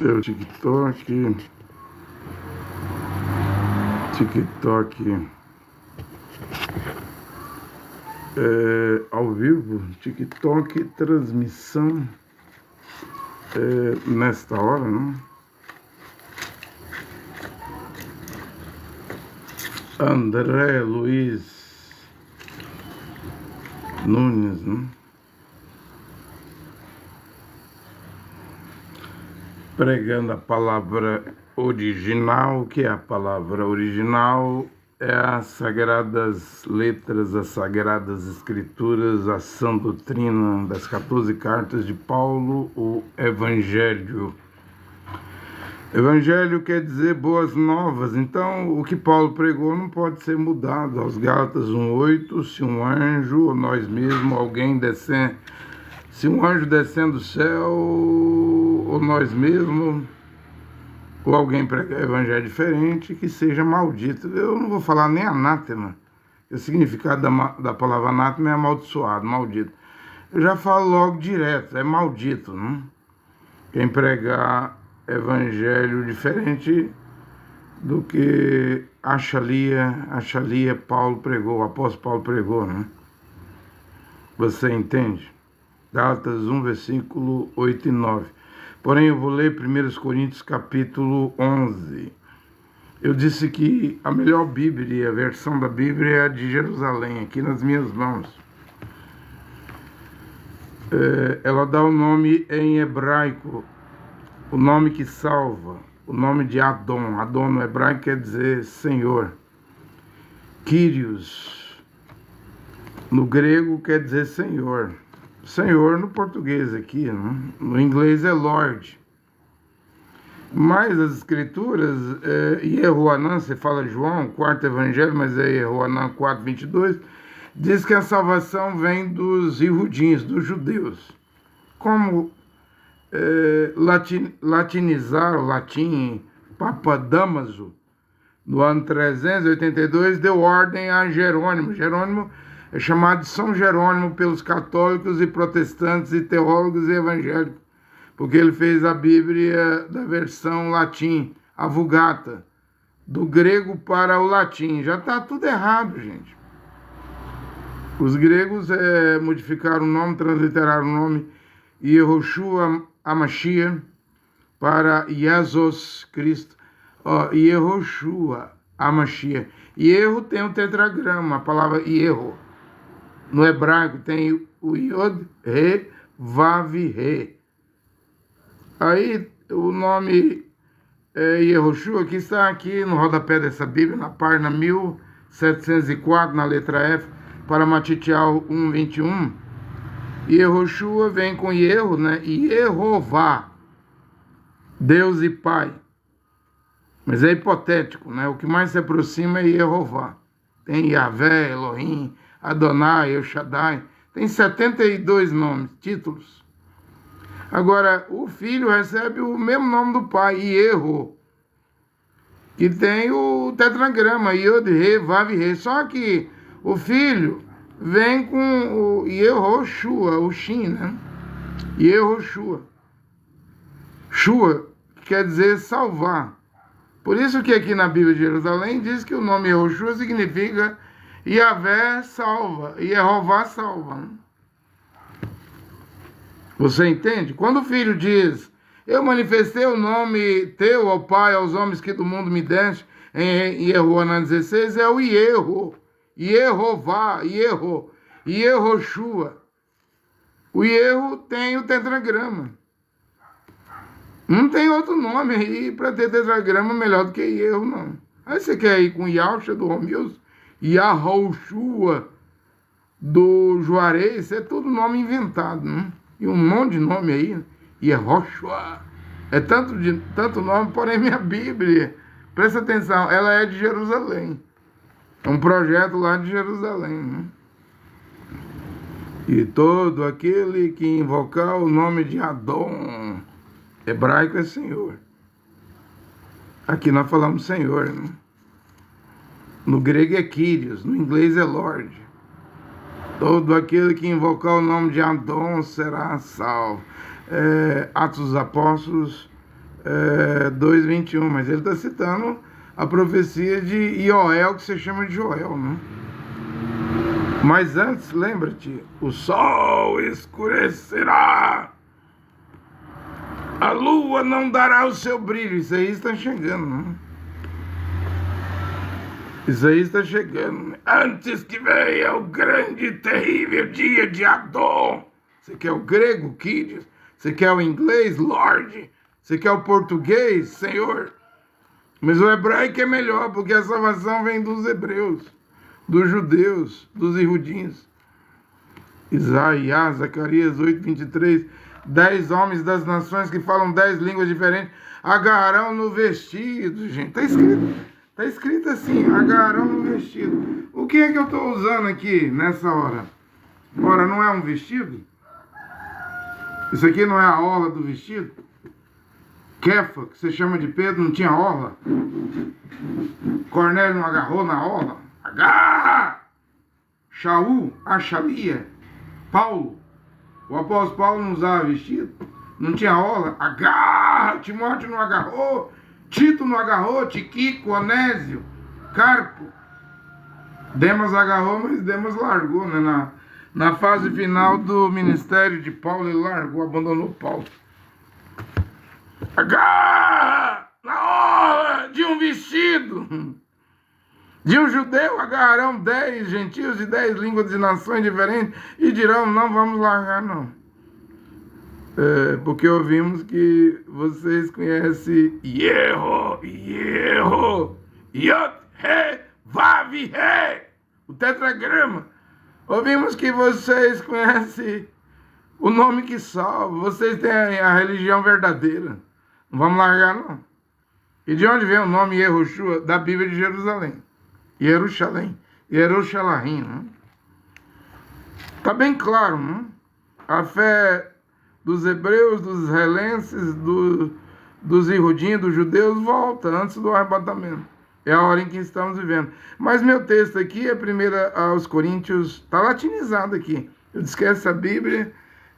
o TikTok ao vivo, TikTok transmissão nesta hora, né? André Luiz Nunes, né? Pregando a palavra original. O que é a palavra original? É as sagradas letras, as sagradas escrituras, a sã doutrina das 14 cartas de Paulo, o Evangelho. Evangelho quer dizer boas novas, então o que Paulo pregou não pode ser mudado. Aos Gálatas 1:8, se um anjo ou nós mesmos, alguém descer, se um anjo descendo do céu, ou nós mesmos, ou alguém pregar evangelho diferente, que seja maldito. Eu não vou falar nem anátema, o significado da palavra anátema é amaldiçoado, maldito. Eu já falo logo direto, é maldito, né? Quem pregar evangelho diferente do que achalia Paulo pregou, o apóstolo Paulo pregou, né? Você entende? Gálatas 1, versículo 8 e 9. Porém, eu vou ler 1 Coríntios, capítulo 11. Eu disse que a melhor Bíblia, a versão da Bíblia é a de Jerusalém, aqui nas minhas mãos. Ela dá o nome em hebraico, o nome que salva, o nome de Adon. Adon no hebraico quer dizer Senhor. Kyrios, no grego, quer dizer Senhor. Senhor no português aqui, né? No inglês é Lord. Mas as escrituras, Yehoanã, você fala João, quarto evangelho, mas é Yehoanã 4:22, diz que a salvação vem dos Yehudins, dos judeus. Como latinizar o latim, Papa Damaso, no ano 382, deu ordem a Jerônimo. Jerônimo é chamado de São Jerônimo pelos católicos e protestantes e teólogos e evangélicos, porque ele fez a Bíblia da versão latim, a Vulgata, do grego para o latim. Já está tudo errado, gente. Os gregos modificaram o nome, transliteraram o nome Yehoshua Hamashiach para Jesus Cristo. Yehoshua Hamashiach. Yerro tem o tetragrama, a palavra Yerro. No hebraico tem o Yod, Re, Vav, Re. Aí o nome Yehoshua, que está aqui no rodapé dessa Bíblia, na página 1704, na letra F, para Matitial 1:21. Yehoshua vem com Yerro, né? Yehová, Deus e Pai. Mas é hipotético, né? O que mais se aproxima é Yehová. Tem Yahvé, Elohim, Adonai, El Shaddai. Tem 72 nomes, títulos. Agora, o filho recebe o mesmo nome do pai, Yerro, que tem o tetragrama, Yod, Re, Vav, Re. Só que o filho vem com o Yehoshua, o Shin, né? Yehoshua. Shua, que quer dizer salvar. Por isso que aqui na Bíblia de Jerusalém diz que o nome Yehoshua significa Yahvé salva, Yehová salva. Né? Você entende? Quando o filho diz, eu manifestei o nome teu ao Pai, aos homens que do mundo me deste, em Yehoanã 16, é o Yerro, Yehová, Yerro, Yehoshua. O Yerro tem o tetragrama. Não tem outro nome aí para ter tetragrama melhor do que Yerro, não. Aí você quer ir com Yahusha do Romilson, Yahoshua do Juarez, isso é tudo nome inventado, né? E um monte de nome aí, Yehoshua. É tanto nome, porém minha Bíblia, presta atenção, ela é de Jerusalém. É um projeto lá de Jerusalém, né? E todo aquele que invocar o nome de Adon, hebraico é Senhor. Aqui nós falamos Senhor, né? No grego é Kyrios, no inglês é Lord. Todo aquele que invocar o nome de Adon será salvo. Atos dos Apóstolos 2:21, mas ele está citando a profecia de Ioel, que se chama de Joel, né? Mas antes, lembra-te, o sol escurecerá, a lua não dará o seu brilho. Isso aí está chegando, né? Isso aí está chegando. Antes que venha o grande e terrível dia de Adon. Você quer o grego, Kyrios? Você quer o inglês, Lord? Você quer o português, Senhor? Mas o hebraico é melhor, porque a salvação vem dos hebreus, dos judeus, dos irudins. Isaías, Zacarias 8:23. 10 homens das nações que falam 10 línguas diferentes agarrarão no vestido, gente. Tá escrito assim, agarrarão no vestido. O que é que eu estou usando aqui nessa hora? Ora, não é um vestido? Isso aqui não é a orla do vestido? Kefa, que você chama de Pedro, não tinha orla? Cornélio não agarrou na orla? Agarra! Shaul, Achalia, Paulo, o apóstolo Paulo não usava vestido? Não tinha orla? Agarra! Timóteo não agarrou? Tito não agarrou? Tiquico, Onésio, Carpo. Demas agarrou, mas Demas largou, né? Na fase final do ministério de Paulo, ele largou, abandonou Paulo. Agarra! Na orla de um vestido! De um judeu agarrarão 10 gentios de 10 línguas de nações diferentes e dirão, não vamos largar, não. Porque ouvimos que vocês conhecem Yeho, Yod, He, Vav, He, o tetragrama. Ouvimos que vocês conhecem o nome que salva, vocês têm a religião verdadeira. Não vamos largar, não. E de onde vem o nome Yehoshua? Da Bíblia de Jerusalém. Jerusalém, né? Tá bem claro, né? A fé dos hebreus, dos israelenses, dos irudinhos, dos judeus, volta antes do arrebatamento. É a hora em que estamos vivendo. Mas meu texto aqui é 1 aos Coríntios, está latinizado aqui. Eu disse que essa Bíblia,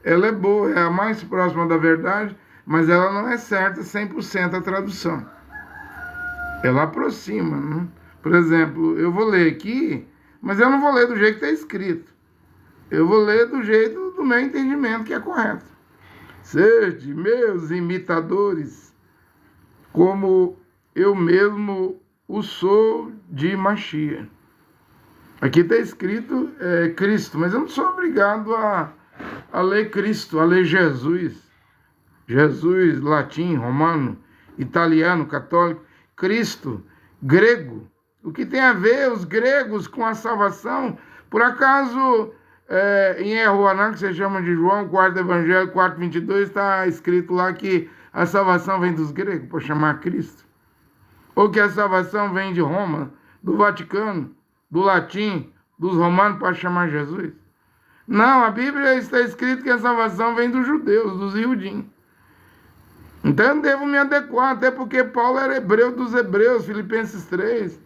ela é boa, é a mais próxima da verdade, mas ela não é certa 100% a tradução. Ela aproxima, né? Por exemplo, eu vou ler aqui, mas eu não vou ler do jeito que está escrito. Eu vou ler do jeito do meu entendimento, que é correto. Sede meus imitadores, como eu mesmo o sou de Machia. Aqui está escrito Cristo, mas eu não sou obrigado a ler Cristo, a ler Jesus. Jesus, latim, romano, italiano, católico. Cristo, grego. O que tem a ver os gregos com a salvação? Por acaso, em Erroanã, que você chama de João, 4 Evangelho, 4:22, está escrito lá que a salvação vem dos gregos, para chamar Cristo. Ou que a salvação vem de Roma, do Vaticano, do latim, dos romanos, para chamar Jesus. Não, a Bíblia está escrito que a salvação vem dos judeus, dos iudins. Então eu devo me adequar, até porque Paulo era hebreu dos hebreus, Filipenses 3,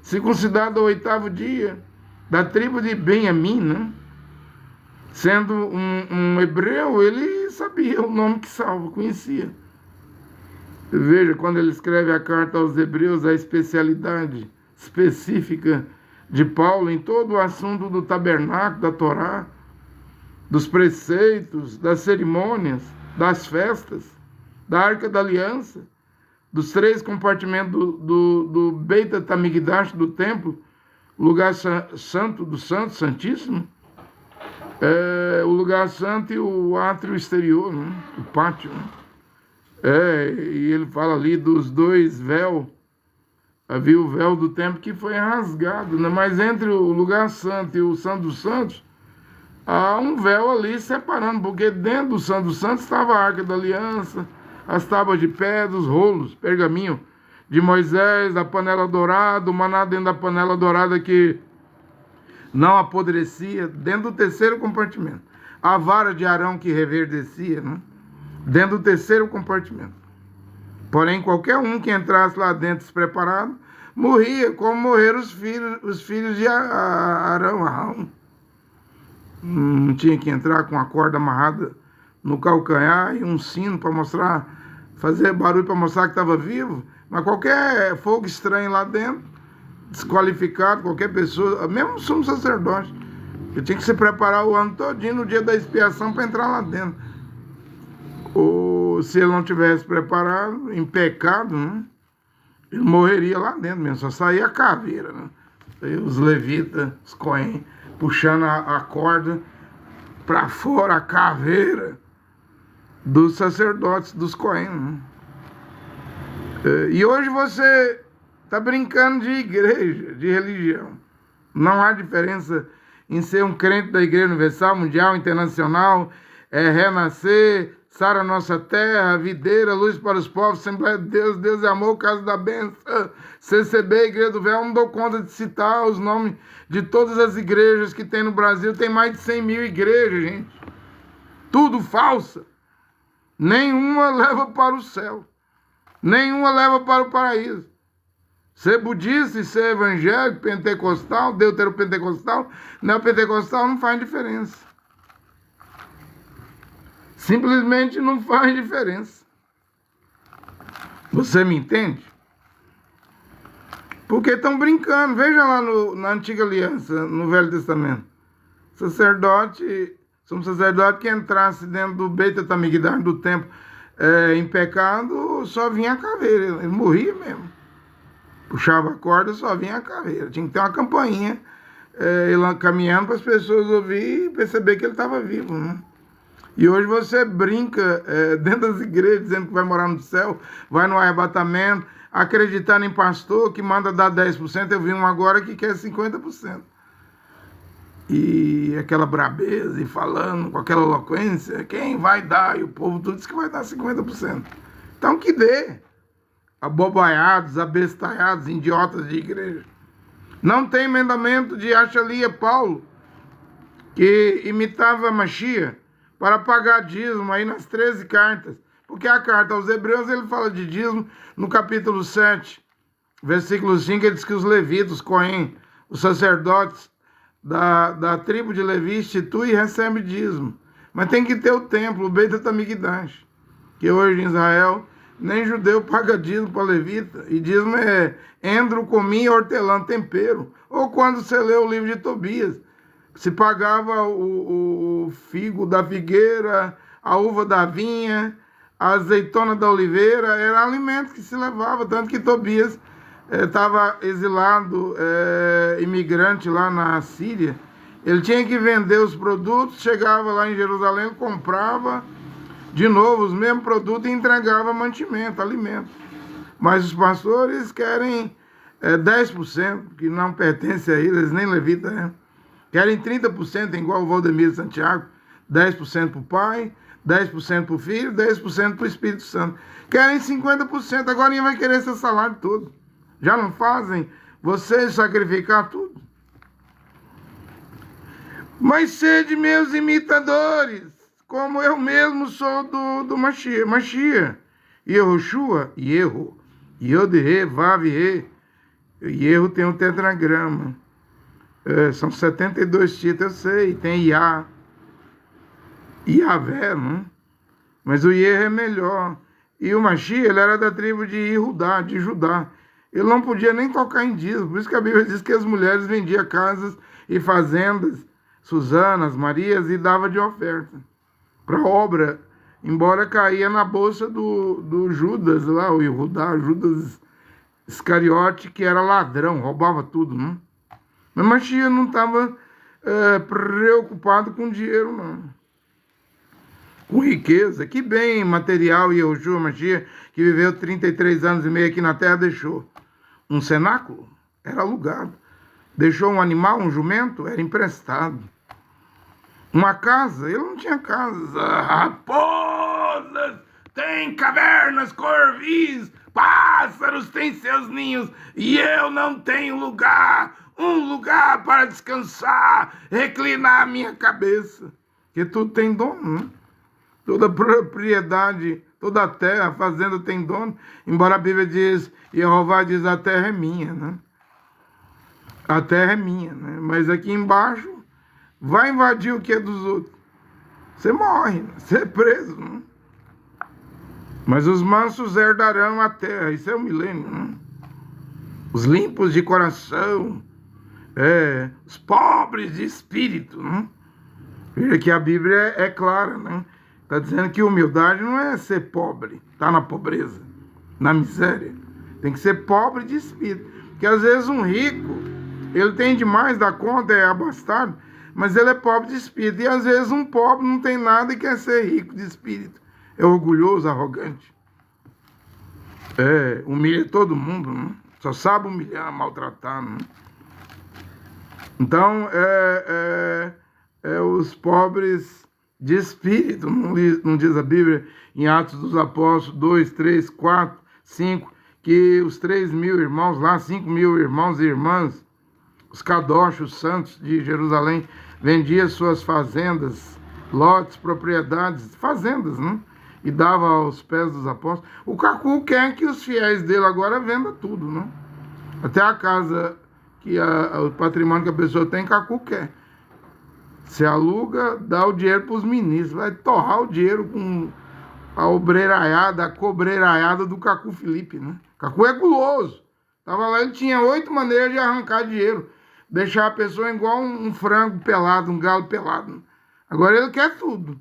circuncidado ao 8º dia, da tribo de Benjamim, né? Sendo um hebreu, ele sabia o nome que salva, conhecia. Veja, quando ele escreve a carta aos hebreus, a especialidade específica de Paulo em todo o assunto do tabernáculo, da Torá, dos preceitos, das cerimônias, das festas, da Arca da Aliança, dos 3 compartimentos do Beit HaMikdash, do templo, o lugar santo do santo, santíssimo, o lugar santo e o átrio exterior, né? O pátio, né? E ele fala ali dos 2 véus. Havia o véu do templo que foi rasgado, né? Mas entre o lugar santo e o santo dos santos, há um véu ali separando, porque dentro do santo dos santos estava a Arca da Aliança, as tábuas de pedra, os rolos, pergaminho de Moisés, a panela dourada, o maná dentro da panela dourada que não apodrecia, dentro do 3º compartimento. A vara de Arão que reverdecia, né? Dentro do 3º compartimento. Porém, qualquer um que entrasse lá dentro despreparado, morria, como morreram os filhos de Arão. Não tinha que entrar com a corda amarrada no calcanhar e um sino para mostrar fazer barulho para mostrar que estava vivo, mas qualquer fogo estranho lá dentro, desqualificado, qualquer pessoa, mesmo o sumo sacerdote, eu tinha que se preparar o ano todinho no dia da expiação para entrar lá dentro. Ou se ele não tivesse preparado, em pecado, né? Ele morreria lá dentro mesmo, só saía a caveira, né? Aí os levitas, os cohen, puxando a corda para fora, a caveira dos sacerdotes, dos cohen, né? E hoje você está brincando de igreja, de religião. Não há diferença em ser um crente da Igreja Universal, Mundial, Internacional, Renascer, Sara Nossa Terra, Videira, Luz para os Povos, Assembleia de Deus, Deus é Amor, Casa da Bênção, CCB, Igreja do Véu. Eu não dou conta de citar os nomes de todas as igrejas que tem no Brasil. Tem mais de 100 mil igrejas, gente. Tudo falsa. Nenhuma leva para o céu. Nenhuma leva para o paraíso. Ser budista e ser evangélico, pentecostal, deuteropentecostal, neopentecostal não faz diferença. Simplesmente não faz diferença. Você me entende? Porque estão brincando. Veja lá na Antiga Aliança, no Velho Testamento. Um sacerdote que entrasse dentro do Beit Tamigdash, do templo, em pecado, só vinha a caveira. Ele morria mesmo. Puxava a corda, só vinha a caveira. Tinha que ter uma campainha, ele caminhando para as pessoas ouvir e perceber que ele estava vivo, né? E hoje você brinca dentro das igrejas, dizendo que vai morar no céu, vai no arrebatamento, acreditando em pastor que manda dar 10%. Eu vi um agora que quer 50%. E aquela brabeza, e falando com aquela eloquência, quem vai dar? E o povo tudo diz que vai dar 50%. Então que dê. Abobaiados, abestalhados, idiotas de igreja. Não tem emendamento de Achalia Paulo, que imitava Machia, para pagar dízimo aí nas 13 cartas. Porque a carta aos Hebreus, ele fala de dízimo no capítulo 7, versículo 5, ele diz que os levitas, os cohen, os sacerdotes da tribo de Levi institui e recebe dízimo. Mas tem que ter o templo, o Beit Tamigdash, que hoje em Israel nem judeu paga dízimo para levita. E dízimo é endro, cominho, hortelã, tempero. Ou quando você lê o livro de Tobias, se pagava o figo da figueira, a uva da vinha, a azeitona da oliveira, era alimento que se levava. Tanto que Tobias estava exilado, imigrante lá na Síria. Ele tinha que vender os produtos, chegava lá em Jerusalém, comprava de novo os mesmos produtos e entregava mantimento, alimento. Mas os pastores querem 10%, que não pertence a eles, nem levita, né? Querem 30%, igual o Valdemiro Santiago, 10% para o Pai, 10% para o Filho, 10% para o Espírito Santo. Querem 50%, agora ninguém vai querer esse salário todo. Já não fazem vocês sacrificar tudo? Mas sede meus imitadores, como eu mesmo sou do Machia. Machia, Yehoshua, Yeho, Yod-He, Vav-He. Yeho tem um tetragrama. São 72 títulos, eu sei. Tem Yah, Yahvé, né? Mas o Yeho é melhor. E o Machia, ele era da tribo de Yehudá, de Judá. Ele não podia nem tocar em dízimo. Por isso que a Bíblia diz que as mulheres vendiam casas e fazendas, Susanas, Marias, e dava de oferta para a obra, embora caía na bolsa do Judas lá, o Yehudá, Judas Iscariote, que era ladrão, roubava tudo, né? Mas Machia não estava preocupado com dinheiro, não. Com riqueza. Que bem material Yehoshua Machia, que viveu 33 anos e meio aqui na terra, deixou. Um cenáculo? Era alugado. Deixou um animal, um jumento? Era emprestado. Uma casa? Ele não tinha casa. Raposas têm cavernas, corvis, pássaros têm seus ninhos, e eu não tenho lugar, um lugar para descansar, reclinar a minha cabeça. Porque tudo tem dono, né? Toda propriedade, toda a terra, a fazenda tem dono. Embora a Bíblia diz, Jeová diz, a terra é minha, né? A terra é minha, né? Mas aqui embaixo, vai invadir o que é dos outros. Você morre, né? Você é preso, né? Mas os mansos herdarão a terra. Isso é o milênio, né? Os limpos de coração, os pobres de espírito, né? Veja que a Bíblia é clara, né? Está dizendo que humildade não é ser pobre, tá na pobreza, na miséria. Tem que ser pobre de espírito. Porque às vezes um rico, ele tem demais da conta, é abastado, mas ele é pobre de espírito. E às vezes um pobre não tem nada e quer ser rico de espírito. É orgulhoso, arrogante. Humilha todo mundo, né? Só sabe humilhar, maltratar, né? Então, os pobres de espírito, não diz a Bíblia, em Atos dos Apóstolos 2, 3, 4, 5, que os 3.000 irmãos lá, 5.000 irmãos e irmãs, os kadoshos, os santos de Jerusalém, vendiam suas fazendas, lotes, propriedades, fazendas, né? E dava aos pés dos apóstolos. O Cacu quer que os fiéis dele agora vendam tudo, né? Até a casa, o patrimônio que a pessoa tem, Cacu quer. Se aluga, dá o dinheiro para os ministros. Vai torrar o dinheiro com a obreiraiada, a cobreiraiada do Cacu Felipe, né? Cacu é guloso. Tava lá, ele tinha 8 maneiras de arrancar dinheiro. Deixar a pessoa igual um frango pelado, um galo pelado. Agora ele quer tudo.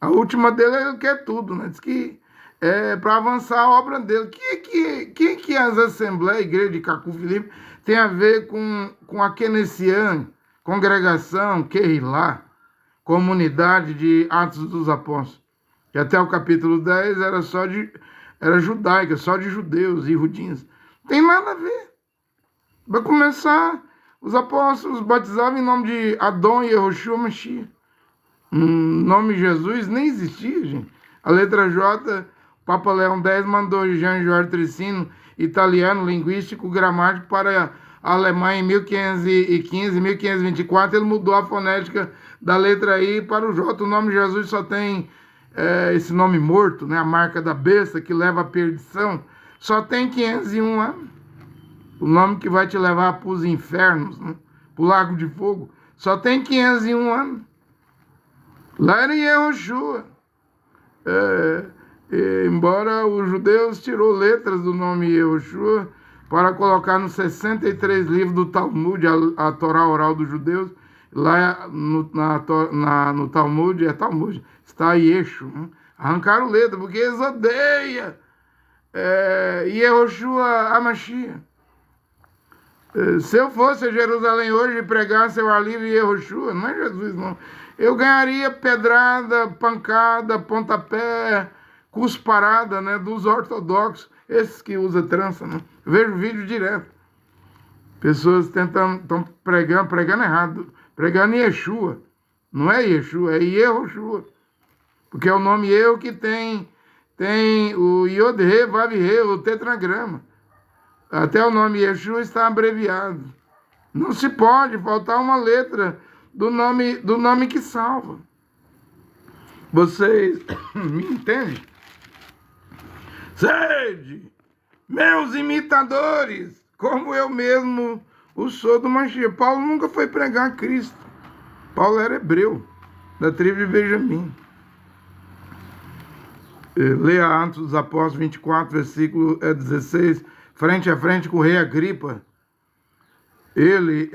A última dele, ele quer tudo, né? Diz que para avançar a obra dele. Que as assembleias, a igreja de Cacu Felipe, tem a ver com a Kenessian, congregação, Kehilá, comunidade de Atos dos Apóstolos? Que até o capítulo 10 era judaica, só de judeus e rudinhos. Não tem nada a ver. Vai começar, os apóstolos batizavam em nome de Adon e Yehoshua Mashiach. Nome Jesus nem existia, gente. A letra J, o Papa Leão X mandou Jean Jorge Tricino, italiano, linguístico, gramático, para a Alemanha em 1515, 1524. Ele mudou a fonética da letra I para o J. O nome Jesus só tem esse nome morto, né? A marca da besta que leva à perdição. Só tem 501 anos. O nome que vai te levar para os infernos, né? Para o lago de fogo. Só tem 501 anos. Lá era em Yehoshua. Embora os judeus tirou letras do nome Yehoshua para colocar nos 63 livros do Talmud, a Torá oral dos judeus, lá no Talmud, Talmud, está Yeshu. Né? Arrancaram letra, porque eles odeiam Yehoshua Hamashiach. Se eu fosse a Jerusalém hoje e pregasse o alívio Yehoshua, não é Jesus não, eu ganharia pedrada, pancada, pontapé, cusparada, né, dos ortodoxos, esses que usam trança, né? Eu vejo vídeo direto. Pessoas estão pregando errado, pregando Yeshua. Não é Yeshua, é Yehoshua. Porque é o nome eu que tem o Yod-He, Vav-He, o tetragrama. Até o nome Yeshua está abreviado. Não se pode faltar uma letra do nome que salva. Vocês me entendem? Sede, meus imitadores, como eu mesmo o sou do Mashiach. Paulo nunca foi pregar Cristo. Paulo era hebreu, da tribo de Benjamim. Leia Atos dos Apóstolos 24, versículo 16, frente a frente com o rei Agripa. Ele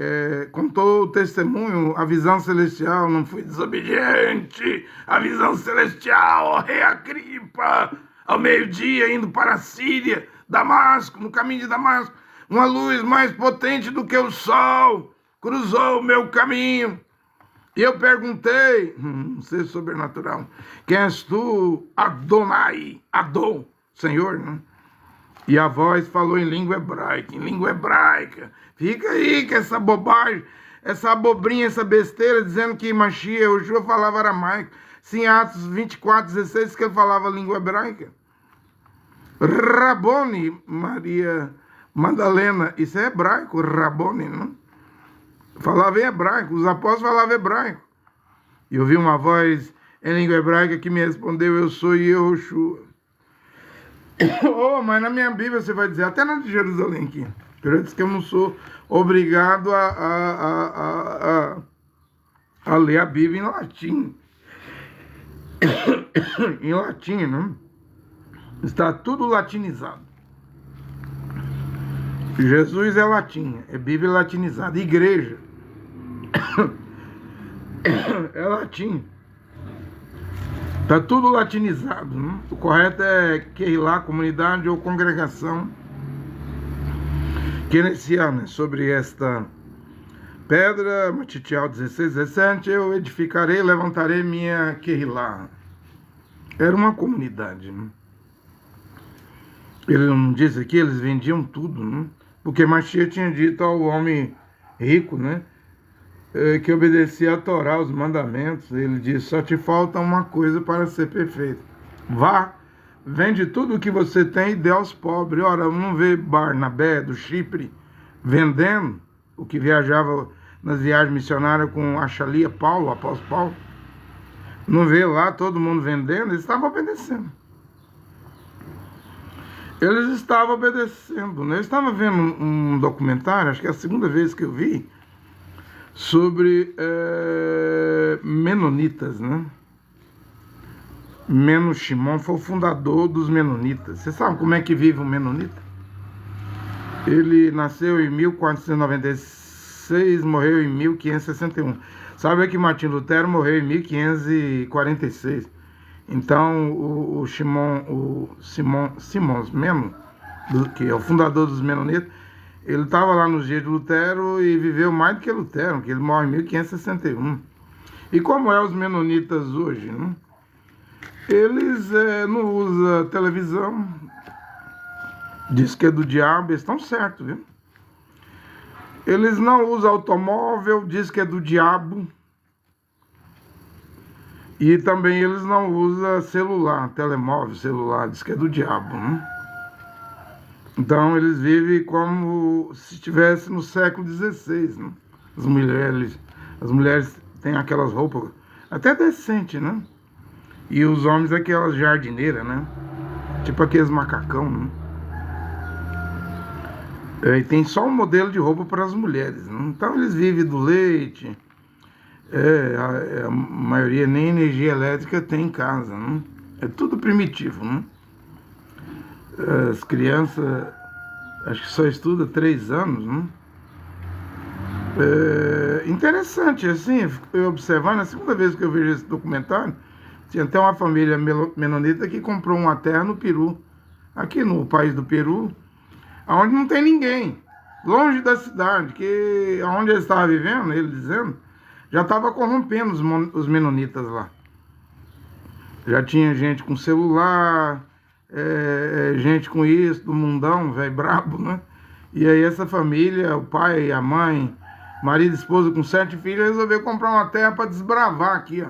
contou o testemunho, a visão celestial, não fui desobediente, a visão celestial, ó rei Agripa, ao meio-dia, indo para a Síria, Damasco, no caminho de Damasco, uma luz mais potente do que o sol cruzou o meu caminho. E eu perguntei, ser sobrenatural, quem és tu, Adonai, Adon, Senhor, né? E a voz falou em língua hebraica. Fica aí com essa bobagem, essa abobrinha, essa besteira, dizendo que Mashiach, Yehoshua falava aramaico. Sim, Atos 24, 16, que ele falava língua hebraica. Rabone, Maria Madalena, isso é hebraico, Rabone, não? Falava em hebraico, os apóstolos falavam hebraico. E eu vi uma voz em língua hebraica que me respondeu, eu sou Yehoshua. Mas na minha Bíblia você vai dizer, até na de Jerusalém aqui, eu disse que eu não sou obrigado a ler a Bíblia em latim. Em latim, não? Está tudo latinizado. Jesus é latim, é Bíblia latinizada. Igreja é latim. Está tudo latinizado, né? O correto é Keilah, comunidade ou congregação. Kenesia, né? Sobre esta pedra, Matitiel 16, 17, eu edificarei, levantarei minha Keilah. Era uma comunidade, né? Ele não disse aqui, eles vendiam tudo, né? Porque Mashiach tinha dito ao homem rico, né? Que obedecia a Torá, os mandamentos. Ele disse, só te falta uma coisa para ser perfeito. Vá, vende tudo o que você tem e dê aos pobres. Ora, não vê Barnabé do Chipre vendendo o que viajava nas viagens missionárias com Achalia, Paulo, o apóstolo Paulo? Não vê lá todo mundo vendendo? Eles estavam obedecendo. Eles estavam obedecendo, né? Eu estava vendo um documentário, acho que é a segunda vez que eu vi, sobre menonitas, né? Meno Shimon foi o fundador dos menonitas. Você sabe como é que vive um menonita? Ele nasceu em 1496, morreu em 1561. Sabe que Martim Lutero morreu em 1546. Então, o Simons Meno, que é o fundador dos menonitas, ele estava lá nos dias de Lutero e viveu mais do que Lutero, que ele morre em 1561. E como é os menonitas hoje, né? Eles não usam televisão, diz que é do diabo, eles estão certos, viu? Eles não usam automóvel, diz que é do diabo. E também eles não usam celular, telemóvel, celular, diz que é do diabo, né? Então eles vivem como se estivesse no século XVI, né? As mulheres têm aquelas roupas até decentes, né? E os homens aquelas jardineiras, né? Tipo aqueles macacão, né? E tem só um modelo de roupa para as mulheres, né? Então eles vivem do leite. A maioria nem energia elétrica tem em casa, né? É tudo primitivo, né? As crianças, acho que só estuda 3 anos, né? Interessante, assim, eu observando, a segunda vez que eu vejo esse documentário, tinha até uma família menonita que comprou uma terra no Peru, aqui no país do Peru, onde não tem ninguém, longe da cidade, que onde ele estava vivendo, ele dizendo, já estava corrompendo os menonitas lá. Já tinha gente com celular, gente com isso, do mundão, velho brabo, né? E aí essa família, o pai, a mãe, marido e esposa com 7 filhos, resolveu comprar uma terra para desbravar aqui, ó.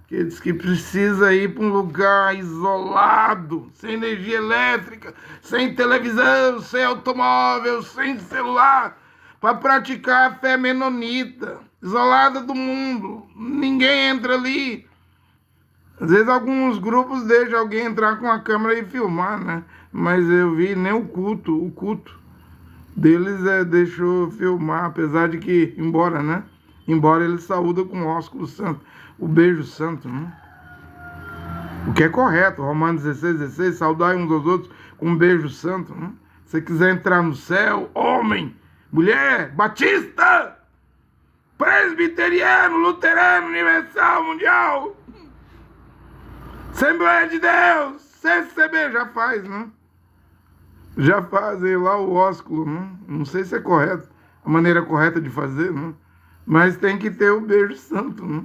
Que diz que precisa ir para um lugar isolado, sem energia elétrica, sem televisão, sem automóvel, sem celular, para praticar a fé menonita, isolada do mundo. Ninguém entra ali. Às vezes alguns grupos deixam alguém entrar com a câmera e filmar, né? Mas eu vi nem o culto deles deixou filmar, apesar de que, embora ele saúda com o ósculo santo, o beijo santo, né? O que é correto, Romanos 16, 16, saudai uns aos outros com um beijo santo, né? Se você quiser entrar no céu, homem, mulher, batista, presbiteriano, luterano, universal, mundial, Assembleia de Deus, CCB já faz, né? Já fazem lá o ósculo, né? Não sei se é correto, a maneira correta de fazer, né? Mas tem que ter o beijo santo, né?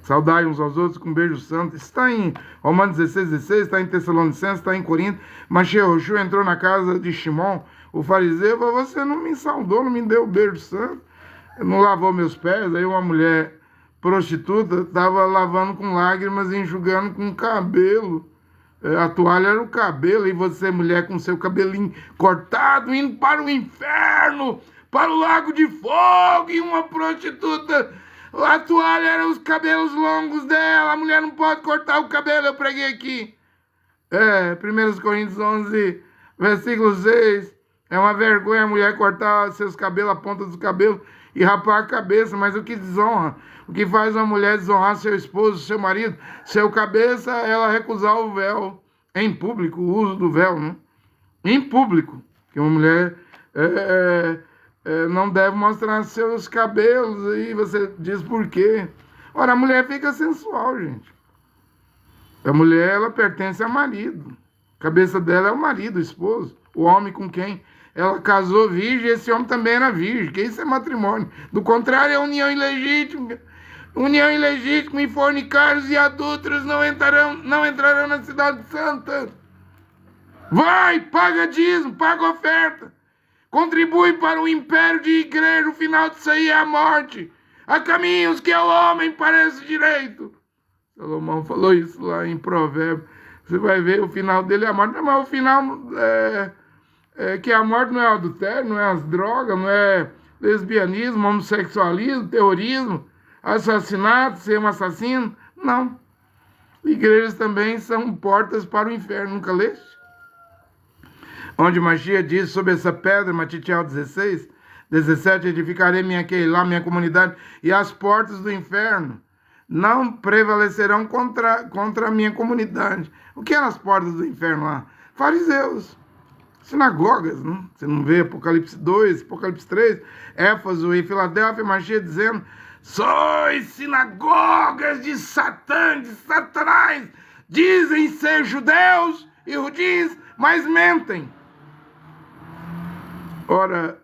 Saudai uns aos outros com um beijo santo. Está em Romanos 16, 16, está em Tessalonicenses, está em Corinto. Mas Shehoshua entrou na casa de Shimon, o fariseu, e falou, você não me saudou, não me deu o beijo santo, não lavou meus pés. Aí uma mulher prostituta estava lavando com lágrimas e enxugando com cabelo. A toalha era o cabelo, e você, mulher, com seu cabelinho cortado, indo para o inferno, para o lago de fogo, e uma prostituta, a toalha era os cabelos longos dela, a mulher não pode cortar o cabelo, eu preguei aqui. 1 Coríntios 11, versículo 6, é uma vergonha a mulher cortar seus cabelos, a ponta dos cabelos, e rapar a cabeça, mas o que desonra? O que faz uma mulher desonrar seu esposo, seu marido, seu cabeça, ela recusar o véu. em público o uso do véu, né? Em público, que uma mulher não deve mostrar seus cabelos, aí você diz por quê. Ora, a mulher fica sensual, gente. A mulher, ela pertence ao marido. A cabeça dela é o marido, o esposo, o homem com quem ela casou virgem, esse homem também era virgem, que isso é matrimônio. Do contrário, é união ilegítima. União ilegítima e fornicários e adúlteros não entrarão na cidade santa. Vai, paga dízimo, paga oferta. Contribui para o império de igreja, o final disso aí é a morte. Há caminhos que ao homem parece direito. Salomão falou isso lá em Provérbios. Você vai ver o final dele é a morte. Mas o final que a morte não é o adultério, não é as drogas, não é lesbianismo, homossexualismo, terrorismo, assassinato, ser um assassino. Não. Igrejas também são portas para o inferno. Nunca leste? Onde Mashiach diz sobre essa pedra, Matitiel 16, 17, edificarei minha comunidade, e as portas do inferno não prevalecerão contra a minha comunidade. O que eram as portas do inferno lá? Fariseus, sinagogas, né? Você não vê Apocalipse 2, Apocalipse 3, Éfeso e Filadélfia, Mashiach dizendo, sois sinagogas de Satã, de Satanás, dizem ser judeus e judins, mas mentem. Ora,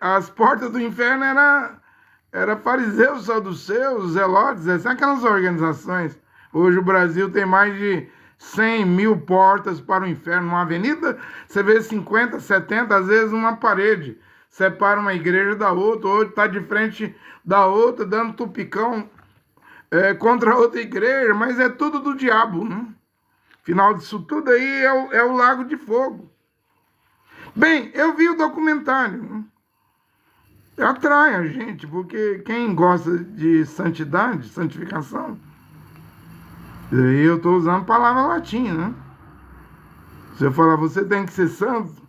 as portas do inferno era fariseus, saduceus, zelotes, são aquelas organizações. Hoje o Brasil tem mais de 100 mil portas para o inferno. Uma avenida, você vê 50, 70, às vezes uma parede separa uma igreja da outra, ou está de frente da outra, dando tupicão contra outra igreja, mas é tudo do diabo, né? Final disso tudo aí é o Lago de Fogo. Bem, eu vi o documentário, né? Atrai a gente, porque quem gosta de santidade, santificação, eu estou usando palavra latim, né? Se eu falar, você tem que ser santo,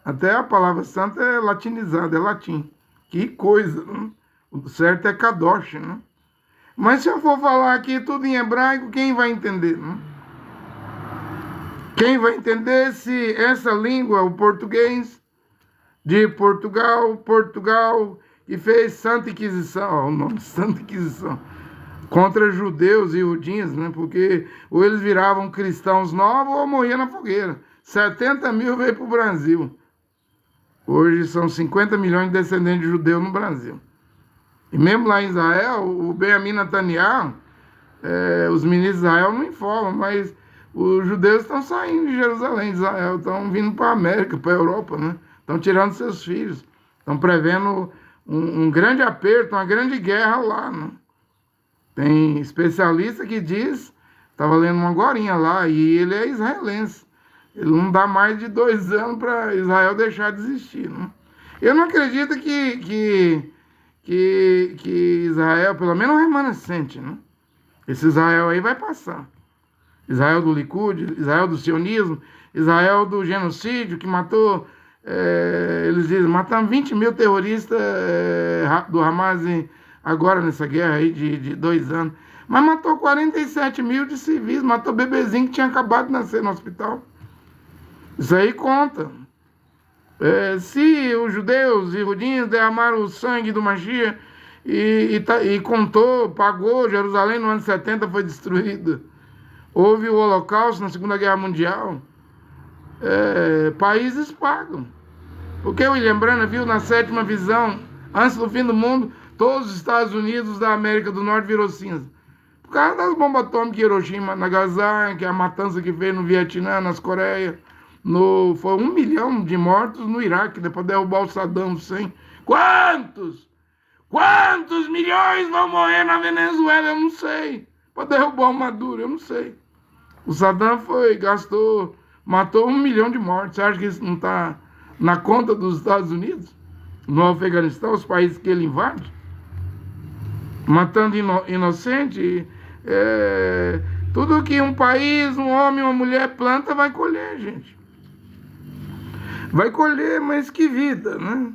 até a palavra santo é latinizada, é latim. Que coisa, né? O certo é kadosh, né? Mas se eu for falar aqui tudo em hebraico, quem vai entender, né? Quem vai entender se essa língua, o português de Portugal, que fez Santa Inquisição, ó, o nome Santa Inquisição, contra judeus e judins, né? Porque ou eles viravam cristãos novos ou morriam na fogueira. 70 mil veio para o Brasil. Hoje são 50 milhões de descendentes de judeus no Brasil. E mesmo lá em Israel, o Benjamin Netanyahu, os ministros de Israel não informam, mas os judeus estão saindo de Jerusalém, de Israel, estão vindo para a América, para a Europa, né? Estão tirando seus filhos, estão prevendo um grande aperto, uma grande guerra lá, né? Tem especialista que diz, estava lendo uma agorinha lá, e ele é israelense. Ele não dá mais de 2 anos para Israel deixar de existir, né? Eu não acredito que Israel, pelo menos o remanescente, né? Esse Israel aí vai passar. Israel do Likud, Israel do sionismo, Israel do genocídio, que matou, eles dizem, matamos 20 mil terroristas do Hamas agora nessa guerra aí de 2 anos. Mas matou 47 mil de civis, matou bebezinho que tinha acabado de nascer no hospital. Isso aí conta. Se os judeus e judinhos derramaram o sangue do Mashiach e contou, pagou, Jerusalém no ano 70 foi destruída. Houve o Holocausto na Segunda Guerra Mundial. Países pagam. Porque o William Branham viu na 7ª visão, antes do fim do mundo, todos os Estados Unidos da América do Norte virou cinza. Por causa das bombas atômicas de Hiroshima, Nagasaki, a matança que fez no Vietnã, nas Coreias. Foi 1 milhão de mortos no Iraque, depois de derrubar o Saddam Hussein. Quantos milhões vão morrer na Venezuela? Eu não sei. Para derrubar o Maduro, eu não sei. O Saddam matou 1 milhão de mortos. Você acha que isso não está na conta dos Estados Unidos? No Afeganistão, os países que ele invade? Matando inocente. Tudo que um país, um homem, uma mulher planta, vai colher, gente. Vai colher, mas que vida, né?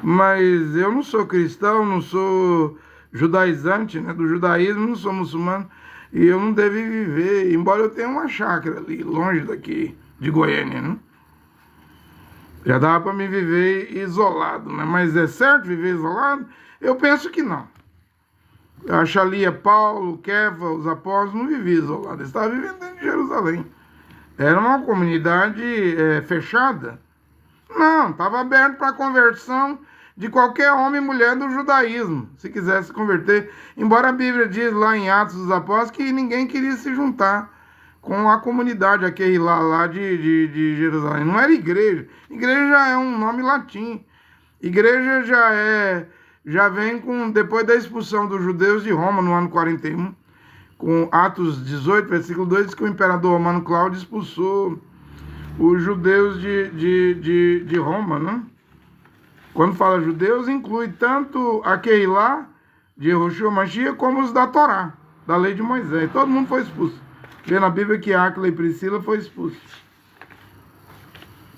Mas eu não sou cristão, não sou judaizante, né? Do judaísmo, não sou muçulmano. E eu não devo viver, embora eu tenha uma chácara ali, longe daqui, de Goiânia, né? Já dava para me viver isolado, né? Mas é certo viver isolado? Eu penso que não. Eu acho ali Paulo, Kefa, os apóstolos não viviam isolados, eles estavam vivendo dentro de Jerusalém. Era uma comunidade fechada. Não, estava aberto para a conversão de qualquer homem e mulher do judaísmo, se quisesse converter. Embora a Bíblia diz lá em Atos dos Apóstolos que ninguém queria se juntar com a comunidade aquele lá de Jerusalém. Não era igreja. Igreja já é um nome latim. Igreja já vem depois da expulsão dos judeus de Roma no ano 41, com Atos 18, versículo 2, diz que o imperador romano Cláudio expulsou os judeus de Roma, né? Quando fala judeus, inclui tanto aquele lá de Yehoshua Mashiach como os da Torá, da lei de Moisés. Todo mundo foi expulso. Vê na Bíblia que Áquila e Priscila foi expulso.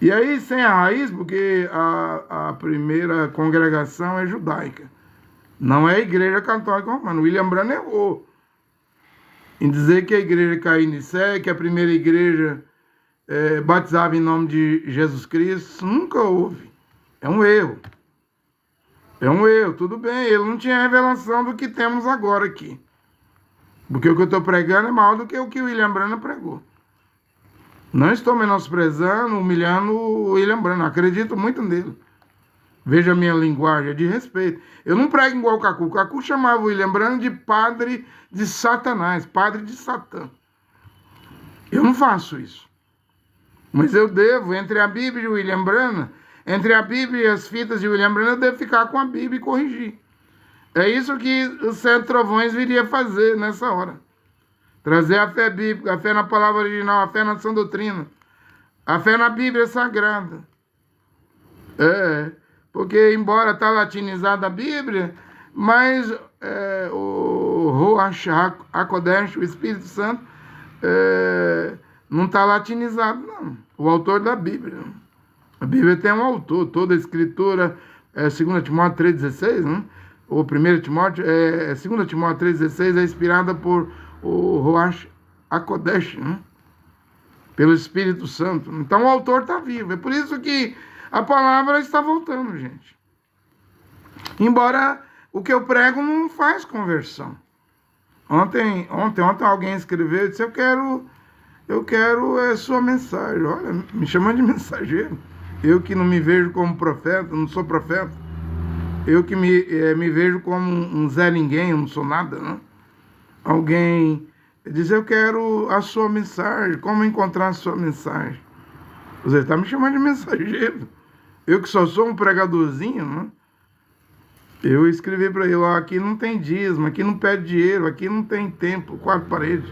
E aí, sem a raiz, porque a primeira congregação é judaica. Não é a igreja católica romana. William Branham errou em dizer que a igreja caiu em Sé, que a primeira igreja batizava em nome de Jesus Cristo. Nunca houve. É um erro. É um erro, tudo bem. Ele não tinha revelação do que temos agora aqui. Porque o que eu estou pregando é maior do que o que o William Branham pregou. Não estou menosprezando, humilhando o William Branham. Acredito muito nele. Veja a minha linguagem, é de respeito. Eu não prego igual o Cacu. O Cacu chamava o William Branham de padre de Satanás, padre de Satã. Eu não faço isso. Mas eu devo, entre a Bíblia e o William Branham, entre a Bíblia e as fitas de William Branham, eu devo ficar com a Bíblia e corrigir. É isso que os 7 trovões viria fazer nessa hora. Trazer a fé bíblica, a fé na palavra original, a fé na sã doutrina, a fé na Bíblia Sagrada. Porque embora está latinizada a Bíblia, mas o Ruach HaKodesh, o Espírito Santo, não está latinizado, não. O autor da Bíblia. A Bíblia tem um autor, toda a escritura, 2 Timóteo 3,16, né? Ou 1 Timóteo, 2 Timóteo 3,16 é inspirada por o Ruach HaKodesh, né? Pelo Espírito Santo. Então o autor está vivo. É por isso que a palavra está voltando, gente. Embora o que eu prego não faz conversão. Ontem alguém escreveu e disse, eu quero sua mensagem. Olha, me chamando de mensageiro. Eu que não me vejo como profeta, não sou profeta. Eu que me vejo como um Zé Ninguém, eu não sou nada, né? Alguém diz, eu quero a sua mensagem, como encontrar a sua mensagem? Você está me chamando de mensageiro. Eu que só sou um pregadorzinho, né? Eu escrevi para ele, ó, aqui não tem dízimo, aqui não pede dinheiro, aqui não tem templo, 4 paredes.